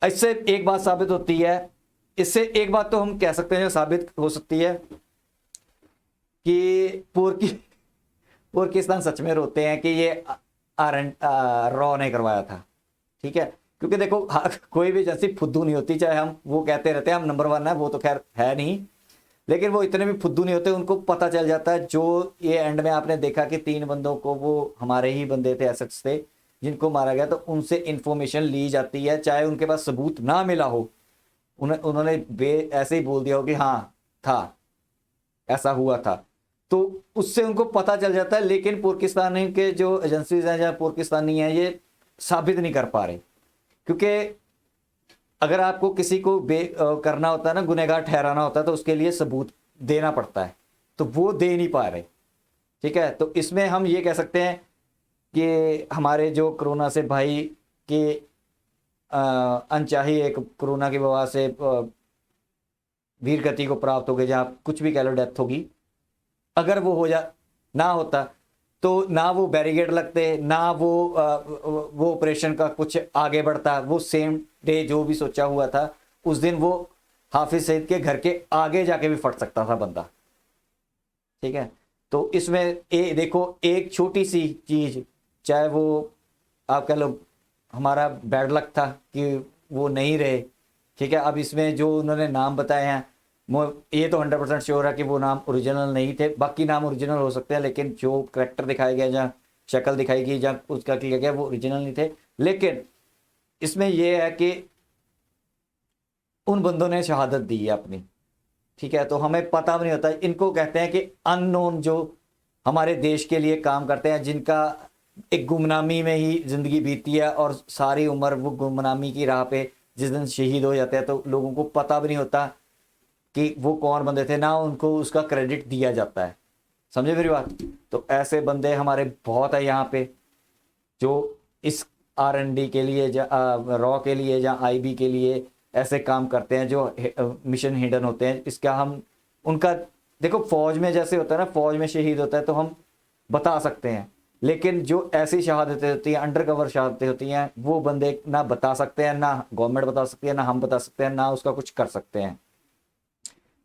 इससे एक बात साबित होती है, इससे एक बात तो हम कह सकते हैं जो साबित हो सकती है कि पाकिस्तान सच में रोते हैं कि ये रॉ ने करवाया था। ठीक है, क्योंकि देखो कोई भी एजेंसी फुद्दू नहीं होती, चाहे हम वो कहते रहते हैं हम नंबर 1 है, वो तो खैर है नहीं, लेकिन वो इतने भी फुद्दू नहीं होते, उनको पता चल जाता है। जो ये एंड में आपने देखा कि 3 बंदों को, वो हमारे ही बंदे थे, एसेट्स थे जिनको मारा गया, तो उनसे इंफॉर्मेशन ली जाती है, चाहे उनके पास सबूत ना मिला हो, उन्होंने ऐसे ही बोल दिया हो कि हाँ था, ऐसा हुआ था, तो उससे उनको पता चल जाता है। लेकिन पाकिस्तानी के जो एजेंसीज हैं या पाकिस्तानी हैं, ये साबित नहीं कर पा रहे, क्योंकि अगर आपको किसी को करना होता है ना, गुनहगार ठहराना होता है, तो उसके लिए सबूत देना पड़ता है, तो वो दे नहीं पा रहे। ठीक है, तो इसमें हम ये कह सकते हैं कि हमारे जो कोरोना से भाई के अनचाही एक कोरोना की वजह से वीर गति को प्राप्त हो गई, जहाँ कुछ भी कह लो डेथ होगी, अगर वो ना होता तो ना वो बैरिकेड लगते, ना वो ऑपरेशन का कुछ आगे बढ़ता, वो सेम डे जो भी सोचा हुआ था उस दिन वो हाफिज सईद के घर के आगे जाके भी फट सकता था बंदा। ठीक है, तो इसमें देखो एक छोटी सी चीज, चाहे वो आप कह लो हमारा बैड लक था कि वो नहीं रहे। ठीक है, अब इसमें जो उन्होंने नाम बताए हैं, ये तो 100% श्योर है कि वो नाम ओरिजिनल नहीं थे, बाकी नाम ओरिजिनल हो सकते हैं, लेकिन जो करैक्टर दिखाया गया, जहाँ शक्ल दिखाई गई, जहाँ उसका किया गया, वो ओरिजिनल नहीं थे। लेकिन इसमें यह है कि उन बंदों ने शहादत दी है अपनी। ठीक है, तो हमें पता भी नहीं होता, इनको कहते हैं कि अननोन, जो हमारे देश के लिए काम करते हैं, जिनका एक गुमनामी में ही जिंदगी बीती है और सारी उम्र वो गुमनामी की राह पे जिस दिन शहीद हो जाते हैं, तो लोगों को पता भी नहीं होता कि वो कौन बंदे थे, ना उनको उसका क्रेडिट दिया जाता है। समझे मेरी बात? तो ऐसे बंदे हमारे बहुत है यहाँ पे, जो इस R&D के लिए, रॉ के लिए या IB के लिए ऐसे काम करते हैं, जो मिशन हिडन होते हैं। इसका हम उनका देखो, फौज में जैसे होता है ना, फौज में शहीद होता है तो हम बता सकते हैं, लेकिन जो ऐसी शहादतें होती हैं, अंडर कवर शहादतें होती हैं, वो बंदे ना बता सकते हैं, ना गवर्नमेंट बता सकती है, ना हम बता सकते हैं, ना उसका कुछ कर सकते हैं।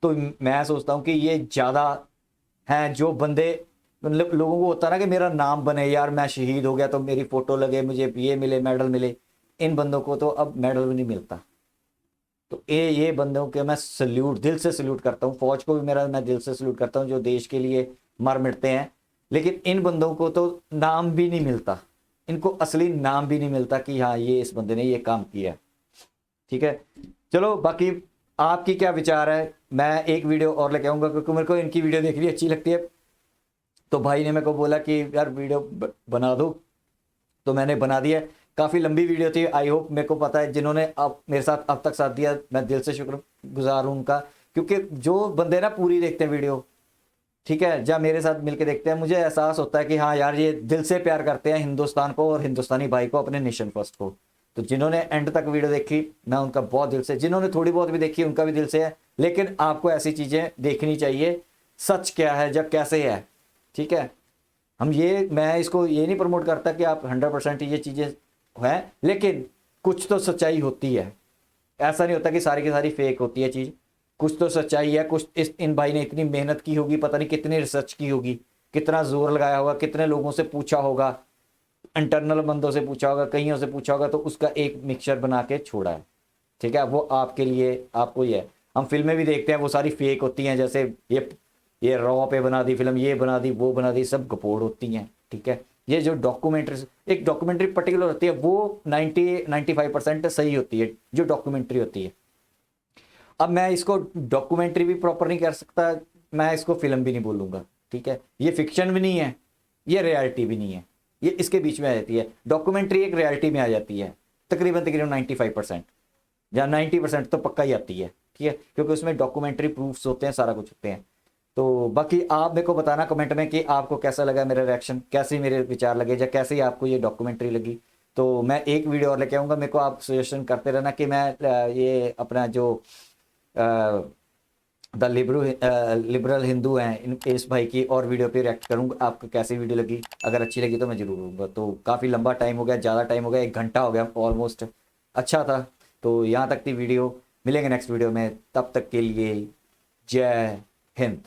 तो मैं सोचता हूँ कि ये ज़्यादा हैं जो बंदे, मतलब लोगों को होता है ना कि मेरा नाम बने, यार मैं शहीद हो गया तो मेरी फ़ोटो लगे, मुझे ये मिले, मेडल मिले। इन बंदों को तो अब मेडल भी नहीं मिलता। तो ये बंदों के मैं सल्यूट, दिल से सल्यूट करता हूँ। फौज को भी मैं दिल से सल्यूट करता हूँ, जो देश के लिए मर मिटते हैं। लेकिन इन बंदों को तो नाम भी नहीं मिलता, इनको असली नाम भी नहीं मिलता कि हाँ ये इस बंदे ने ये काम किया। ठीक है, चलो बाकी आपकी क्या विचार है, मैं एक वीडियो और लेके आऊँगा, क्योंकि मेरे को इनकी वीडियो देखनी अच्छी लगती है। तो भाई ने मेरे को बोला कि यार वीडियो बना दो, तो मैंने बना दिया। काफ़ी लंबी वीडियो थी, आई होप, मेरे को पता है जिन्होंने अब मेरे साथ अब तक साथ दिया, मैं दिल से शुक्रगुजार हूँ उनका। क्योंकि जो बंदे ना पूरी देखते हैं वीडियो, ठीक है, जहाँ मेरे साथ मिलके देखते हैं, मुझे एहसास होता है कि हाँ यार ये दिल से प्यार करते हैं हिंदुस्तान को और हिंदुस्तानी भाई को, अपने नेशन फर्स्ट को। तो जिन्होंने एंड तक वीडियो देखी, मैं उनका बहुत दिल से, जिन्होंने थोड़ी बहुत भी देखी उनका भी दिल से है। लेकिन आपको ऐसी चीज़ें देखनी चाहिए, सच क्या है जब कैसे है। ठीक है, मैं इसको ये नहीं प्रमोट करता कि आप 100% ये चीज़ें हैं, लेकिन कुछ तो सच्चाई होती है। ऐसा नहीं होता कि सारी की सारी फेक होती है चीज़, कुछ तो सच्चाई है। कुछ इन भाई ने इतनी मेहनत की होगी, पता नहीं कितनी रिसर्च की होगी, कितना जोर लगाया होगा, कितने लोगों से पूछा होगा, इंटरनल बंदों से पूछा होगा, कईयों से पूछा होगा, तो उसका एक मिक्सचर बना के छोड़ा है। ठीक है, वो आपके लिए, आपको ये है। हम फिल्में भी देखते हैं, वो सारी फेक होती हैं, जैसे ये रॉ पे बना दी फिल्म, ये बना दी, वो बना दी, सब गपोड़ होती हैं। ठीक है, ये जो डॉक्यूमेंट्री, एक डॉक्यूमेंट्री पर्टिकुलर होती है, वो 90-95% सही होती है जो डॉक्यूमेंट्री होती है। अब मैं इसको डॉक्यूमेंट्री भी प्रॉपर नहीं कर सकता, मैं इसको फिल्म भी नहीं बोलूँगा। ठीक है, ये फिक्शन भी नहीं है, ये रियलिटी भी नहीं है, ये इसके बीच में आ जाती है। डॉक्यूमेंट्री एक रियलिटी में आ जाती है, तकरीबन 95% या 90% तो पक्का ही आती है। ठीक है, क्योंकि उसमें डॉक्यूमेंट्री प्रूफ्स होते हैं, सारा कुछ होते हैं। तो बाकी आप मेरे को बताना कमेंट में कि आपको कैसा लगा मेरा रिएक्शन, कैसे मेरे विचार लगे, या कैसे आपको ये डॉक्यूमेंट्री लगी। तो मैं एक वीडियो और लेके आऊँगा, मेरे को आप सजेशन करते रहना कि मैं ये अपना जो द लिबरल हिंदू हैं इस भाई की और वीडियो पे रिएक्ट करूँगा। आपको कैसी वीडियो लगी, अगर अच्छी लगी तो मैं जरूर करूँगा। तो काफ़ी लंबा टाइम हो गया, ज़्यादा टाइम हो गया, 1 घंटा हो गया ऑलमोस्ट। अच्छा था, तो यहाँ तक थी वीडियो। मिलेंगे नेक्स्ट वीडियो में, तब तक के लिए जय हिंद।